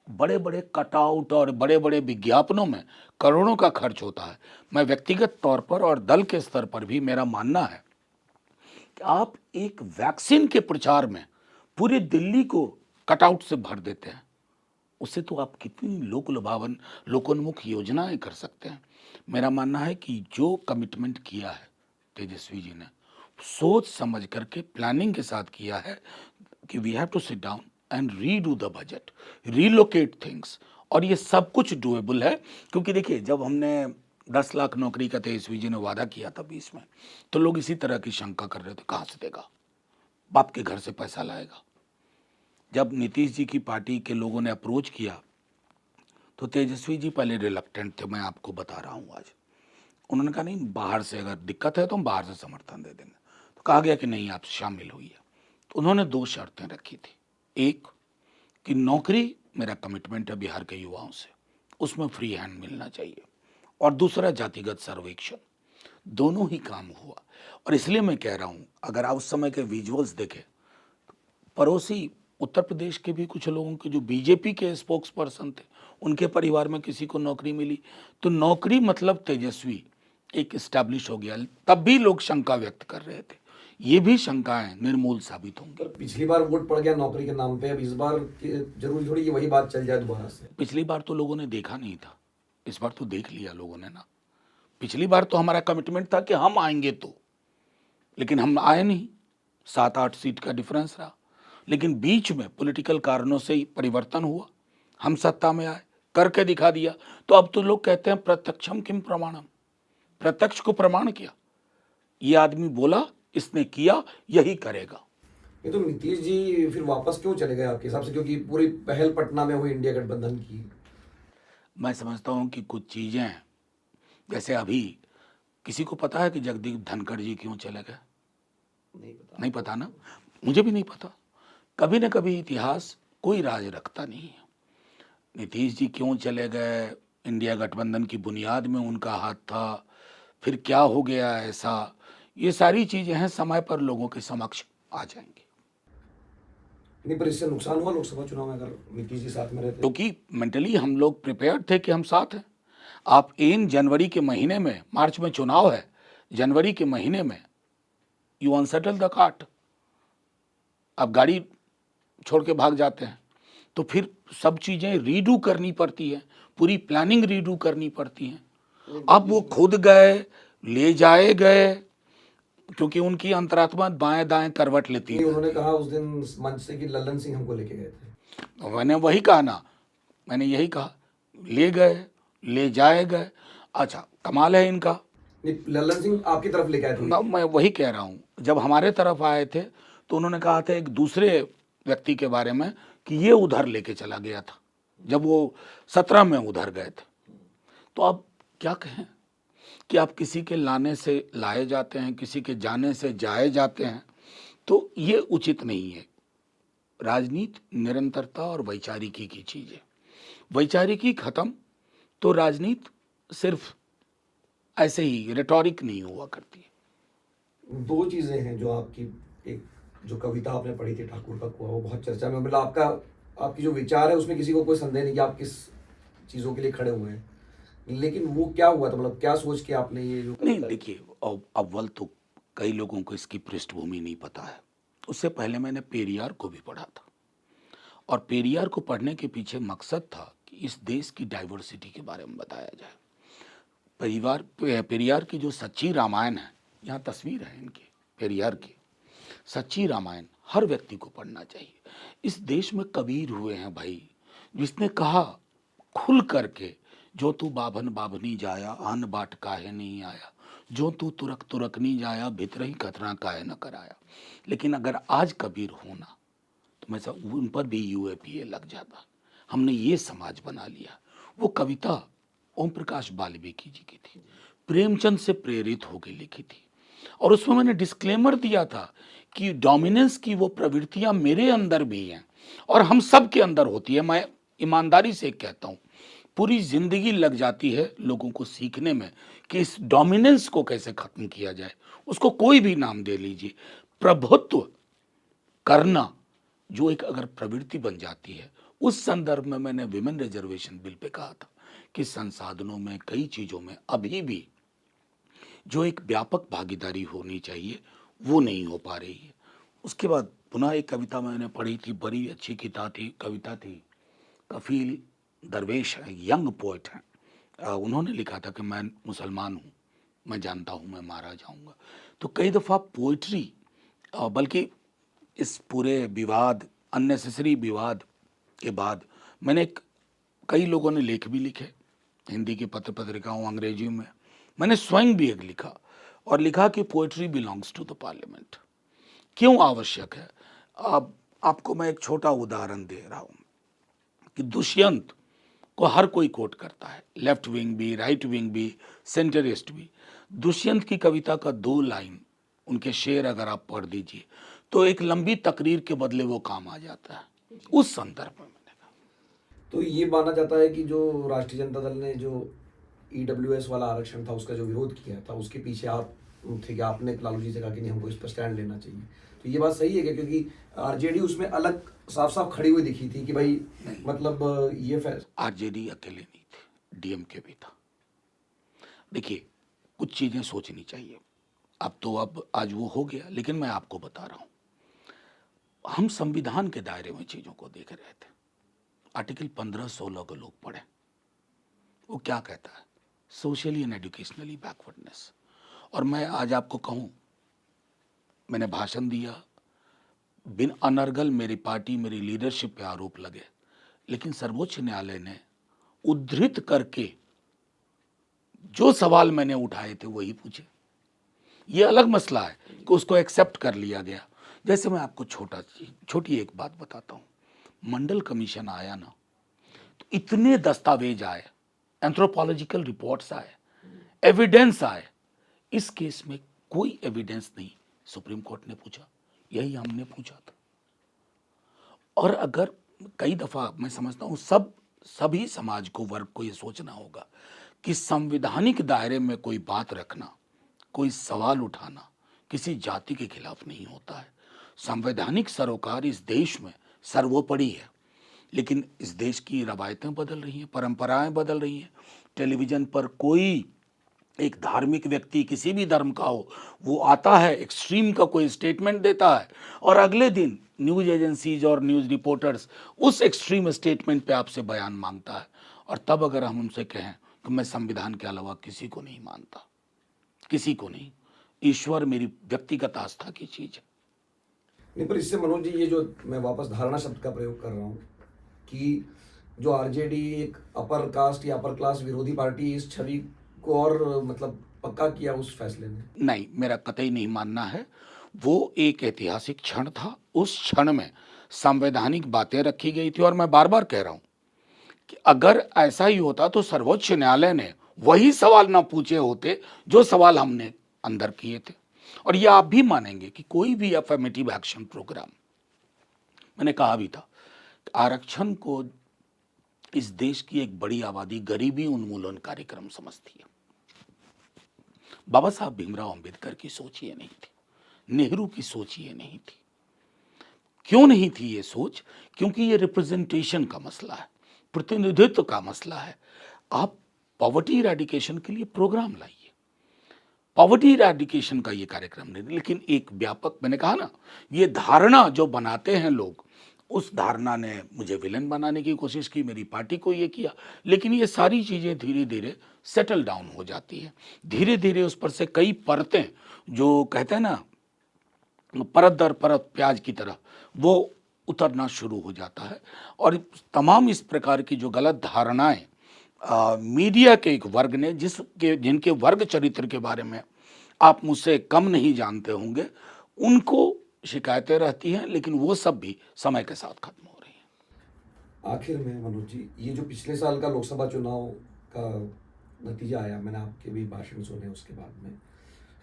बड़े बड़े कटआउट और बड़े बड़े विज्ञापनों में करोड़ों का खर्च होता है, मैं व्यक्तिगत तौर पर और दल के स्तर पर भी मेरा मानना है कि आप एक वैक्सीन के प्रचार में पूरी दिल्ली को कटआउट से भर देते हैं, उससे तो आप कितनी लोक लुभावन लोकोन्मुख योजनाएं कर सकते हैं। मेरा मानना है कि जो कमिटमेंट किया है तेजस्वी जी ने, सोच समझ करके प्लानिंग के साथ किया है कि we have to sit down and redo the budget, relocate things, और ये सब कुछ डुएबल है। क्योंकि देखिए, जब हमने 10 लाख नौकरी का तेजस्वी जी ने वादा किया था 20 में, तो लोग इसी तरह की शंका कर रहे थे, कहाँ से देगा, बाप के घर से पैसा लाएगा। जब नीतीश जी की पार्टी के लोगों ने अप्रोच किया तो तेजस्वी जी पहले रिलक्टेंट थे, मैं आपको बता रहा हूँ आज। उन्होंने कहा नहीं, बाहर से अगर दिक्कत है तो हम बाहर से समर्थन दे देंगे। तो कहा गया कि नहीं, आप शामिल होइए। तो उन्होंने 2 शर्तें रखी थी। एक कि नौकरी मेरा कमिटमेंट है बिहार के युवाओं से, उसमें फ्री हैंड मिलना चाहिए, और दूसरा जातिगत सर्वेक्षण। दोनों ही काम हुआ। और इसलिए मैं कह रहा हूँ, अगर आप उस समय के विजुअल्स देखें, पड़ोसी उत्तर प्रदेश के भी कुछ लोगों के जो बीजेपी के स्पोक्स पर्सन थे, उनके परिवार में किसी को नौकरी मिली, तो नौकरी मतलब तेजस्वी एक इस्टेब्लिश हो गया। तब भी लोग शंका व्यक्त कर रहे थे, ये भी शंकाएं निर्मूल साबित होंगी। पर पिछली बार वोट पड़ गया नौकरी के नाम पे, अब इस बार जरूरी थोड़ी कि वही बात चल जाए दोबारा से। पिछली बार तो लोगों ने देखा नहीं था, इस बार तो देख लिया लोगों ने ना। पिछली बार तो हमारा कमिटमेंट था कि हम आएंगे तो, लेकिन हम आए नहीं, 7-8 सीट का डिफरेंस रहा। लेकिन बीच में पॉलिटिकल कारणों से ही परिवर्तन हुआ, हम सत्ता में आए, करके दिखा दिया। तो अब तो लोग कहते हैं प्रत्यक्षम किम प्रमाणम, प्रत्यक्ष को प्रमाण किया, ये आदमी बोला, इसने किया, यही करेगा। ये तो नीतीश जी फिर वापस क्यों चले गए आपके हिसाब से, क्योंकि पूरी पहल पटना में हुई इंडिया गठबंधन की। मैं समझता हूं कि कुछ चीजें, जैसे अभी किसी को पता है कि जगदीप धनखड़ जी क्यों चले गए? नहीं पता ना, मुझे भी नहीं पता। कभी न कभी इतिहास कोई राज रखता नहीं है। नीतीश जी क्यों चले गए, इंडिया गठबंधन की बुनियाद में उनका हाथ था, फिर क्या हो गया ऐसा, ये सारी चीजें हैं, समय पर लोगों के समक्ष आ जाएंगी। नहीं, पर इससे नुकसान हुआ लोकसभा चुनाव में अगर नीतीश जी साथ में रहते। क्योंकि मेंटली हम लोग प्रिपेयर्ड थे कि हम साथ हैं। आप इन जनवरी के महीने में, मार्च में चुनाव है, जनवरी के महीने में यू अनसेटल द कार्ट, अब गाड़ी छोड़ के भाग जाते हैं, तो फिर सब चीज़ें रीडू करनी पड़ती है, पूरी प्लानिंग रीडू करनी पड़ती है। अब वो खुद गए, ले जाए गए, क्योंकि उनकी अंतरात्मा बाएं दाएं करवट लेती है। उन्होंने कहा उस दिन मंच से कि लल्लन सिंह हमको लेके गए थे। मैंने वही कहा ना, मैंने यही कहा, ले गए, ले जाए गए। अच्छा, कमाल है इनका। नहीं, लल्लन सिंह आपकी तरफ लेके आए थे। मैं वही कह रहा हूँ, जब हमारे तरफ आए थे तो उन्होंने कहा था एक दूसरे व्यक्ति के बारे में कि ये उधर लेके चला गया था, जब वो 17 में उधर गए थे। तो अब क्या कहें कि आप किसी के लाने से लाए जाते हैं, किसी के जाने से जाए जाते हैं, तो ये उचित नहीं है। राजनीति निरंतरता और वैचारिकी की चीज़ है। वैचारिकी खत्म तो राजनीति सिर्फ ऐसे ही रेटोरिक नहीं हुआ करती है। 2 चीजें हैं जो आपकी, एक जो कविता आपने पढ़ी थी ठाकुर का कुआं, वो बहुत चर्चा में, मतलब आपकी जो विचार है उसमें किसी को कोई संदेह नहीं कि आप किस चीज़ों के लिए खड़े हुए हैं, लेकिन वो क्या हुआ था, मतलब क्या सोच के आपने ये जो नहीं, देखिए, अव्वल तो कई लोगों को इसकी पृष्ठभूमि नहीं पता है। उससे पहले मैंने पेरियार को भी पढ़ा था, और पेरियार को पढ़ने के पीछे मकसद था कि इस देश की डाइवर्सिटी के बारे में बताया जाए। पेरियार की जो सच्ची रामायण है, यहाँ तस्वीर है इनकी पेरियार की, सच्ची रामायण हर व्यक्ति को पढ़ना चाहिए। इस देश में कबीर हुए हैं भाई, जिसने कहा खुल करके, जो तू बाभन बाभनी जाया, आन बाट काहे नहीं आया, जो तू तुरक तुरक नहीं जाया, भीतर ही खतरा काहे न कराया। लेकिन अगर आज कबीर होना तो मैं सब उन पर भी यूएपीए लग जाता। हमने ये समाज बना लिया। वो कविता ओम प्रकाश वाल्मीकि जी की थी, प्रेमचंद से प्रेरित होकर लिखी थी, और उसमें मैंने डिस्क्लेमर दिया था कि डोमिनेंस की वो प्रवृत्तियां मेरे अंदर भी हैं और हम सब के अंदर होती है। मैं ईमानदारी से कहता हूँ, पूरी जिंदगी लग जाती है लोगों को सीखने में कि इस डोमिनेंस को कैसे खत्म किया जाए। उसको कोई भी नाम दे लीजिए, प्रभुत्व करना जो एक अगर प्रवृत्ति बन जाती है। उस संदर्भ में मैंने विमेन रिजर्वेशन बिल पे कहा था कि संसाधनों में, कई चीज़ों में अभी भी जो एक व्यापक भागीदारी होनी चाहिए वो नहीं हो पा रही है। उसके बाद पुनः एक कविता मैंने पढ़ी थी, बड़ी अच्छी कविता थी। कफील दरवेश है, यंग पोएट हैं। उन्होंने लिखा था कि मैं मुसलमान हूँ, मैं जानता हूँ मैं मारा जाऊँगा। तो कई दफ़ा पोइट्री, बल्कि इस पूरे विवाद, अननेसेसरी विवाद के बाद मैंने कई लोगों ने लेख भी लिखे, हिंदी की पत्र पत्रिकाओं, अंग्रेजी में। मैंने स्वयं भी एक लिखा और लिखा कि poetry belongs to the parliament. क्यों आवश्यक है? अब आपको मैं एक छोटा उदाहरण दे रहा हूँ कि दुष्यंत को हर कोई कोट करता है, लेफ्ट विंग भी, राइट विंग भी, सेंटरिस्ट भी। दुष्यंत की कविता का 2 लाइन, उनके शेर अगर आप पढ़ दीजिए तो एक लंबी तकरीर के बदले वो काम आ जाता है। उस संदर्भ में मैंने कहा। तो ये माना जाता है कि जो राष्ट्रीय जनता दल ने जो ईडब्ल्यूएस वाला आरक्षण था उसका जो विरोध किया था, उसके पीछे आप थे कि आपने लालू जी से कहा कि नहीं, हमको इस पर स्टैंड लेना चाहिए। तो ये बात सही है क्या? क्योंकि आरजेडी उसमें अलग साफ साफ खड़ी हुई दिखी थी कि भाई मतलब ये आरजेडी अकेले नहीं थे, डीएमके भी था। देखिए, कुछ चीज़ें सोचनी चाहिए। अब आज वो हो गया, लेकिन मैं आपको बता रहा हूँ, हम संविधान के दायरे में चीज़ों को देख रहे थे। आर्टिकल 15-16 को लोग पढ़े, वो क्या कहता है? Socially and educationally backwardness. और मैं आज आपको कहूँ, मैंने भाषण दिया, बिन अनर्गल मेरी पार्टी, मेरी लीडरशिप पे आरोप लगे, लेकिन सर्वोच्च न्यायालय ने उद्धृत करके जो सवाल मैंने उठाए थे वही पूछे। ये अलग मसला है कि उसको एक्सेप्ट कर लिया गया। जैसे मैं आपको छोटी एक बात बताता हूँ, मंडल कमीशन आया ना, तो इतने दस्तावेज आए, एंथ्रोपोलॉजिकल रिपोर्ट्स आए, एविडेंस आए। इस केस में कोई एविडेंस नहीं। सुप्रीम कोर्ट ने पूछा, यही हमने पूछा था। और अगर कई दफा मैं समझता हूँ सभी समाज को, वर्ग को ये सोचना होगा कि संवैधानिक दायरे में कोई बात रखना, कोई सवाल उठाना किसी जाति के खिलाफ नहीं होता है। संवैधानिक सरोकार इस देश में सर्वोपरि है, लेकिन इस देश की रवायतें बदल रही हैं, परंपराएं बदल रही हैं। टेलीविज़न पर कोई एक धार्मिक व्यक्ति, किसी भी धर्म का हो, वो आता है, एक्सट्रीम का कोई स्टेटमेंट देता है, और अगले दिन न्यूज़ एजेंसीज और न्यूज़ रिपोर्टर्स उस एक्सट्रीम स्टेटमेंट पे आपसे बयान मांगता है। और तब अगर हम उनसे कहें कि मैं संविधान के अलावा किसी को नहीं मानता, किसी को नहीं, ईश्वर मेरी व्यक्तिगत आस्था की चीज़ है। नहीं, पर इससे मनोज जी, ये जो मैं वापस धारणा शब्द का प्रयोग कर रहा हूँ कि जो आरजेडी एक अपर कास्ट या अपर क्लास विरोधी पार्टी, इस छवि को और मतलब पक्का किया उस फैसले ने। नहीं, मेरा कतई नहीं मानना है। वो एक ऐतिहासिक क्षण था, उस क्षण में संवैधानिक बातें रखी गई थी। और मैं बार बार कह रहा हूं कि अगर ऐसा ही होता तो सर्वोच्च न्यायालय ने वही सवाल ना पूछे होते जो सवाल हमने अंदर किए थे। और ये आप भी मानेंगे कि कोई भी अफर्मेटिव एक्शन प्रोग्राम, मैंने कहा भी था, आरक्षण को इस देश की एक बड़ी आबादी गरीबी उन्मूलन कार्यक्रम समझती है। बाबा साहब भीमराव अंबेडकर की सोच ये नहीं थी, नेहरू की सोच ये नहीं थी। क्यों नहीं थी ये सोच? क्योंकि ये रिप्रेजेंटेशन का मसला है, प्रतिनिधित्व का मसला है। आप पॉवर्टी इरेडिकेशन के लिए प्रोग्राम लाइए, पॉवर्टी इरेडिकेशन का ये कार्यक्रम नहीं, लेकिन एक व्यापक, मैंने कहा ना, ये धारणा जो बनाते हैं लोग, उस धारणा ने मुझे विलन बनाने की कोशिश की, मेरी पार्टी को ये किया। लेकिन ये सारी चीज़ें धीरे धीरे सेटल डाउन हो जाती है, धीरे धीरे उस पर से कई परतें, जो कहते हैं ना परत दर परत प्याज की तरह, वो उतरना शुरू हो जाता है। और तमाम इस प्रकार की जो गलत धारणाएं मीडिया के एक वर्ग ने, जिनके वर्ग चरित्र के बारे में आप मुझसे कम नहीं जानते होंगे, उनको शिकायतें रहती हैं, लेकिन वो सब भी समय के साथ खत्म हो रही हैं। आखिर में मनोज जी, ये जो पिछले साल का लोकसभा चुनाव का नतीजा आया, मैंने आपके भी भाषण सुने उसके बाद में,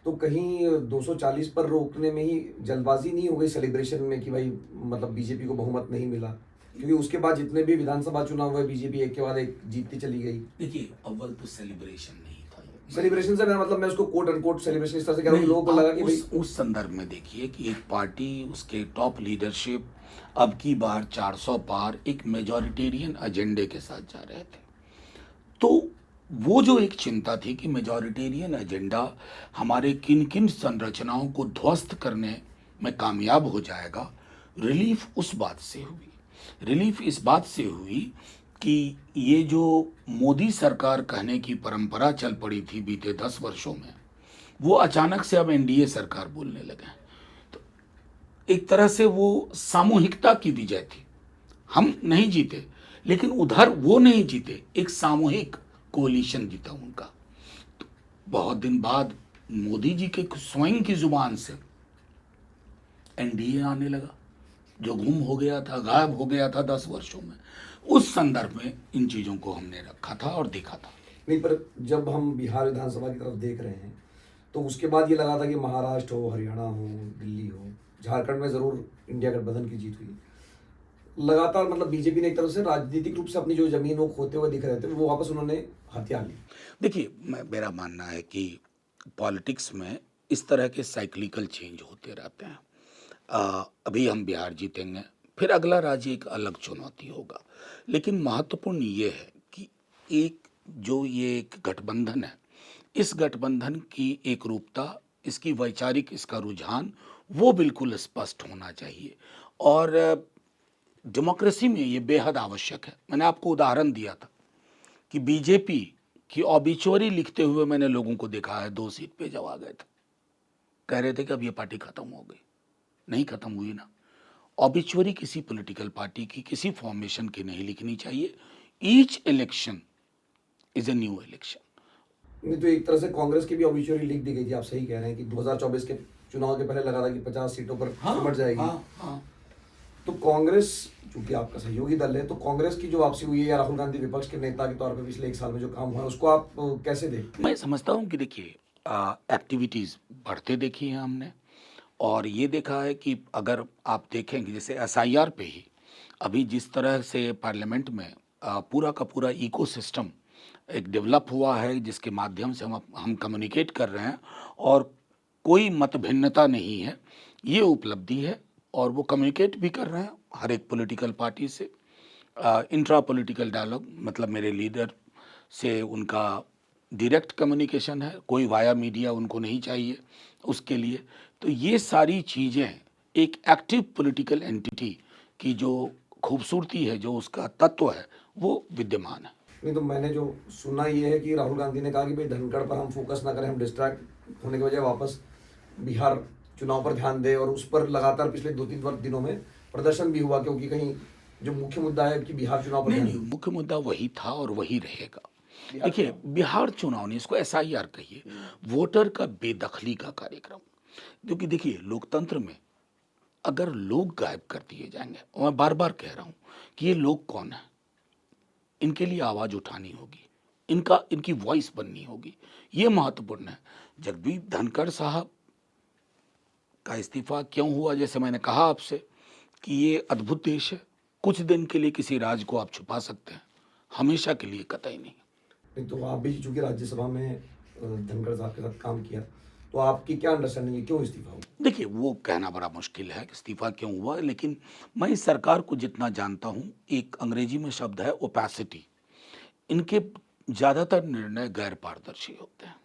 तो कहीं 240 पर रोकने में ही जल्दबाजी नहीं हो गई सेलिब्रेशन में कि भाई मतलब बीजेपी को बहुमत नहीं मिला? क्योंकि उसके बाद जितने भी विधानसभा चुनाव हुए बीजेपी एक के बाद एक जीतती चली गई। देखिए, अव्वल तो सेलिब्रेशन नहीं था ये। सेलिब्रेशन से मेरा मतलब, मैं उसको कोट अनकोट सेलिब्रेशन इस तरह से कह रहा हूँ, नहीं, लोगों को लगा आप कि भाई उस संदर्भ में देखिए कि एक पार्टी, उसके टॉप लीडरशिप अब की बार 400 पार एक मेजॉरिटेरियन एजेंडे के साथ जा रहे थे। तो वो जो एक चिंता थी कि मेजॉरिटेरियन एजेंडा हमारे किन किन संरचनाओं को ध्वस्त करने में कामयाब हो जाएगा, रिलीफ उस बात से हुई। रिलीफ इस बात से हुई कि ये जो मोदी सरकार कहने की परंपरा चल पड़ी थी बीते 10 वर्षों में, वो अचानक से अब एनडीए सरकार बोलने लगे हैं। तो एक तरह से वो सामूहिकता की विजय थी। हम नहीं जीते, लेकिन उधर वो नहीं जीते, एक सामूहिक कोलिशन जीता उनका। तो बहुत दिन बाद मोदी जी के स्वयं की जुबान से एनडीए आने लगा, जो गुम हो गया था, गायब हो गया था 10 वर्षों में। उस संदर्भ में इन चीजों को हमने रखा था और देखा था। नहीं, पर जब हम बिहार विधानसभा की तरफ देख रहे हैं तो उसके बाद ये लगा था कि महाराष्ट्र हो, हरियाणा हो, दिल्ली हो, झारखंड में जरूर इंडिया गठबंधन की जीत हुई। लगातार मतलब बीजेपी ने एक तरफ से राजनीतिक रूप से अपनी जो जमीन वो खोते हुए दिख रहे थे, वो वापस उन्होंने हथिया ली। देखिए, मेरा मानना है कि पॉलिटिक्स में इस तरह के साइक्लिकल चेंज होते रहते हैं। अभी हम बिहार जीतेंगे, फिर अगला राज्य एक अलग चुनौती होगा। लेकिन महत्वपूर्ण ये है कि एक जो ये एक गठबंधन है, इस गठबंधन की एक रूपता, इसकी वैचारिक, इसका रुझान वो बिल्कुल स्पष्ट होना चाहिए। और डेमोक्रेसी में ये बेहद आवश्यक है। मैंने आपको उदाहरण दिया था कि बीजेपी की ऑबिचुअरी लिखते हुए मैंने लोगों को देखा है 2 सीट पे जब आ गए थे, कह रहे थे कि अब ये पार्टी खत्म हो गई। नहीं खत्म हुई ना। ऑबिचुअरी किसी पॉलिटिकल पार्टी की, किसी फॉर्मेशन की नहीं लिखनी चाहिए। Each election is a new election. नहीं तो एक तरह से कांग्रेस की भी ऑब्वियसली लिख दी गई थी, आप सही कह रहे हैं कि 2024 के चुनाव के पहले लगा था कि 50 सीटों पर सिमट जाएगी। हाँ। तो कांग्रेस, चूंकि आपका सहयोगी दल है, तो कांग्रेस की जो वापसी हुई है या राहुल गांधी विपक्ष के नेता के तौर पर पिछले 1 साल में जो काम हुआ है, उसको आप कैसे देखते हैं? मैं समझता हूँ कि देखिए, एक्टिविटीज़ बढ़ते देखी हैं हमने। और ये देखा है कि अगर आप देखेंगे जैसे एसआईआर पे ही अभी जिस तरह से पार्लियामेंट में पूरा का पूरा इकोसिस्टम एक डेवलप हुआ है, जिसके माध्यम से हम कम्युनिकेट कर रहे हैं और कोई मत भिन्नता नहीं है, ये उपलब्धि है। और वो कम्युनिकेट भी कर रहे हैं हर एक पॉलिटिकल पार्टी से। इंट्रा पॉलिटिकल डायलॉग, मतलब मेरे लीडर से उनका डायरेक्ट कम्युनिकेशन है, कोई वाया मीडिया उनको नहीं चाहिए उसके लिए। तो ये सारी चीज़ें एक एक्टिव पॉलिटिकल एंटिटी की जो खूबसूरती है, जो उसका तत्व है, वो विद्यमान है। नहीं तो मैंने जो सुना ये है कि राहुल गांधी ने कहा कि भाई धनखड़ पर हम फोकस ना करें, हम डिस्ट्रैक्ट होने की बजाय वापस बिहार चुनाव पर ध्यान दें, और उस पर लगातार पिछले 2-3 दिनों में प्रदर्शन भी हुआ, क्योंकि कहीं जो मुख्य मुद्दा है कि बिहार चुनाव पर नहीं ध्यान नहीं, मुख्य मुद्दा वही था और वही रहेगा। देखिए, बिहार चुनाव नहीं, इसको एसआईआर कहिए, वोटर का बेदखली का कार्यक्रम। क्योंकि देखिए, लोकतंत्र में अगर लोग गायब कर दिए जाएंगे, और मैं बार बार कह रहा हूं कि ये लोग कौन है, इनके लिए आवाज उठानी होगी, इनकी वॉइस बननी होगी, ये महत्वपूर्ण है। जगदीप धनखड़ साहब का इस्तीफा क्यों हुआ, जैसे मैंने कहा आपसे कि ये अद्भुत देश है। कुछ दिन के लिए किसी राज को आप छुपा सकते हैं, हमेशा के लिए कतई नहीं। नहीं तो आप भी चूंकि राज्यसभा में धनखड़ साहब के साथ काम किया, तो आपकी क्या अंडरस्टैंडिंग है, क्यों इस्तीफा हुआ? देखिए, वो कहना बड़ा मुश्किल है कि इस्तीफा क्यों हुआ, लेकिन मैं इस सरकार को जितना जानता हूं, एक अंग्रेजी में शब्द है ओपेसिटी। इनके ज़्यादातर निर्णय गैर पारदर्शी होते हैं।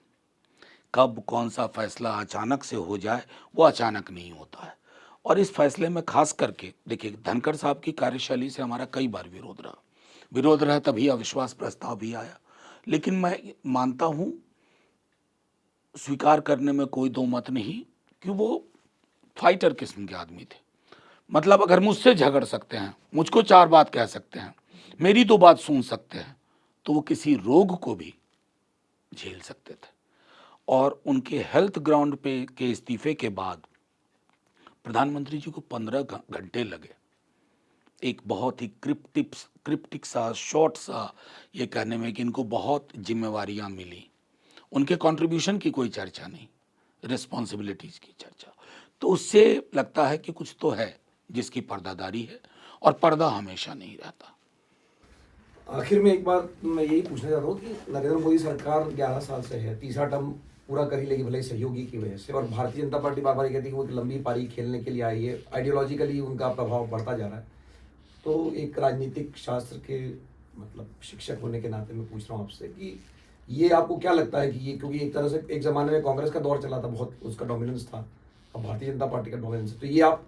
कब कौन सा फैसला अचानक से हो जाए, वो अचानक नहीं होता है। और इस फैसले में खास करके देखिए, धनखड़ साहब की कार्यशैली से हमारा कई बार विरोध रहा, तभी अविश्वास प्रस्ताव भी आया। लेकिन मैं मानता हूं, स्वीकार करने में कोई दो मत नहीं, कि वो फाइटर किस्म के आदमी थे। मतलब अगर मुझसे झगड़ सकते हैं, मुझको 4 बात कह सकते हैं, मेरी 2 बात सुन सकते हैं, तो वो किसी रोग को भी झेल सकते थे। और उनके हेल्थ ग्राउंड पे के इस्तीफे के बाद प्रधानमंत्री जी को 15 घंटे लगे एक बहुत ही क्रिप्टिक सा, शॉर्ट सा ये कहने में कि इनको बहुत जिम्मेवारियां मिली। उनके कंट्रीब्यूशन की कोई चर्चा नहीं, रिस्पॉन्सिबिलिटीज की चर्चा। तो उससे लगता है कि कुछ तो है जिसकी पर्दादारी है। और पर्दा हमेशा नहीं रहता। आखिर में एक बार मैं यही पूछना चाहता हूँ कि नरेंद्र मोदी सरकार 11 साल से है, तीसरा टर्म पूरा कर ही लेगी, भले ही सहयोगी की वजह से, और भारतीय जनता पार्टी बार बार कहती है कि वो एक लंबी पारी खेलने के लिए आई है, आइडियोलॉजिकली उनका प्रभाव बढ़ता जा रहा है। तो एक राजनीतिक शास्त्र के मतलब शिक्षक होने के नाते मैं पूछ रहा हूँ आपसे कि ये आपको क्या लगता है कि ये, क्योंकि एक तरह से एक ज़माने में कांग्रेस का दौर चला था, बहुत उसका डोमिनेंस था, अब भारतीय जनता पार्टी का डोमिनेंस है, तो ये आप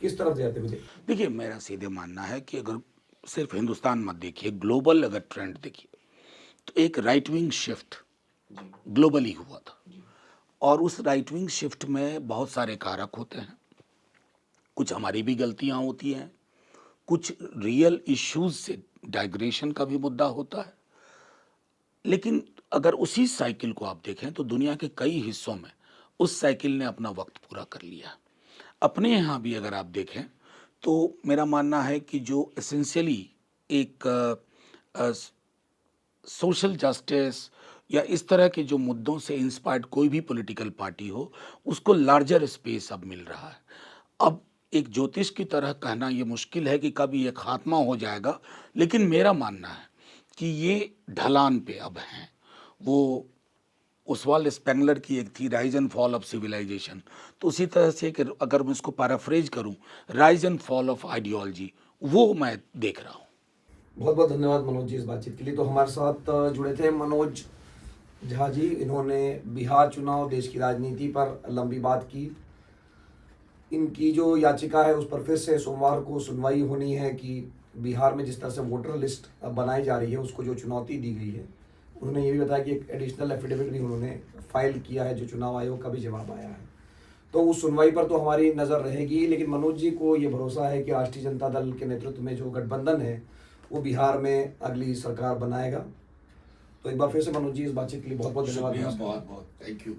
किस तरफ जाते हुए देखते हैं? देखिए, मेरा सीधे मानना है कि अगर सिर्फ हिंदुस्तान मत देखिए, ग्लोबल अगर ट्रेंड देखिए, तो एक राइट विंग शिफ्ट ग्लोबली हुआ था, और उस राइट विंग शिफ्ट में बहुत सारे कारक होते हैं। कुछ हमारी भी गलतियां होती हैं, कुछ रियल इश्यूज से डाइग्रेशन का भी मुद्दा होता है। लेकिन अगर उसी साइकिल को आप देखें तो दुनिया के कई हिस्सों में उस साइकिल ने अपना वक्त पूरा कर लिया। अपने यहाँ भी अगर आप देखें तो मेरा मानना है कि जो एसेंशियली एक सोशल जस्टिस या इस तरह के जो मुद्दों से इंस्पायर्ड कोई भी पॉलिटिकल पार्टी हो, उसको लार्जर स्पेस अब मिल रहा है। अब एक ज्योतिष की तरह कहना ये मुश्किल है कि कब ये खात्मा हो जाएगा, लेकिन मेरा मानना है कि ये ढलान पे अब हैं। वो ओस्वाल्ड स्पेंगलर की एक थी rise and fall of civilisation, तो उसी तरह से कि अगर मैं इसको पैराफ्रेज करूं, rise and fall of ideology, वो मैं देख रहा हूं। बहुत बहुत धन्यवाद मनोज जी इस बातचीत के लिए। तो हमारे साथ जुड़े थे मनोज झा जी, इन्होंने बिहार चुनाव, देश की राजनीति पर लंबी बात की। इनकी जो याचिका है उस पर फिर से सोमवार को सुनवाई होनी है कि बिहार में जिस तरह से वोटर लिस्ट बनाई जा रही है उसको जो चुनौती दी गई है। उन्होंने ये भी बताया कि एक एडिशनल एफिडेविट भी उन्होंने फाइल किया है, जो चुनाव आयोग का भी जवाब आया है। तो उस सुनवाई पर तो हमारी नज़र रहेगी, लेकिन मनोज जी को ये भरोसा है कि राष्ट्रीय जनता दल के नेतृत्व में जो गठबंधन है वो बिहार में अगली सरकार बनाएगा। तो एक बार फिर से मनोज जी इस बातचीत के लिए बहुत बहुत धन्यवाद। बहुत बहुत थैंक यू।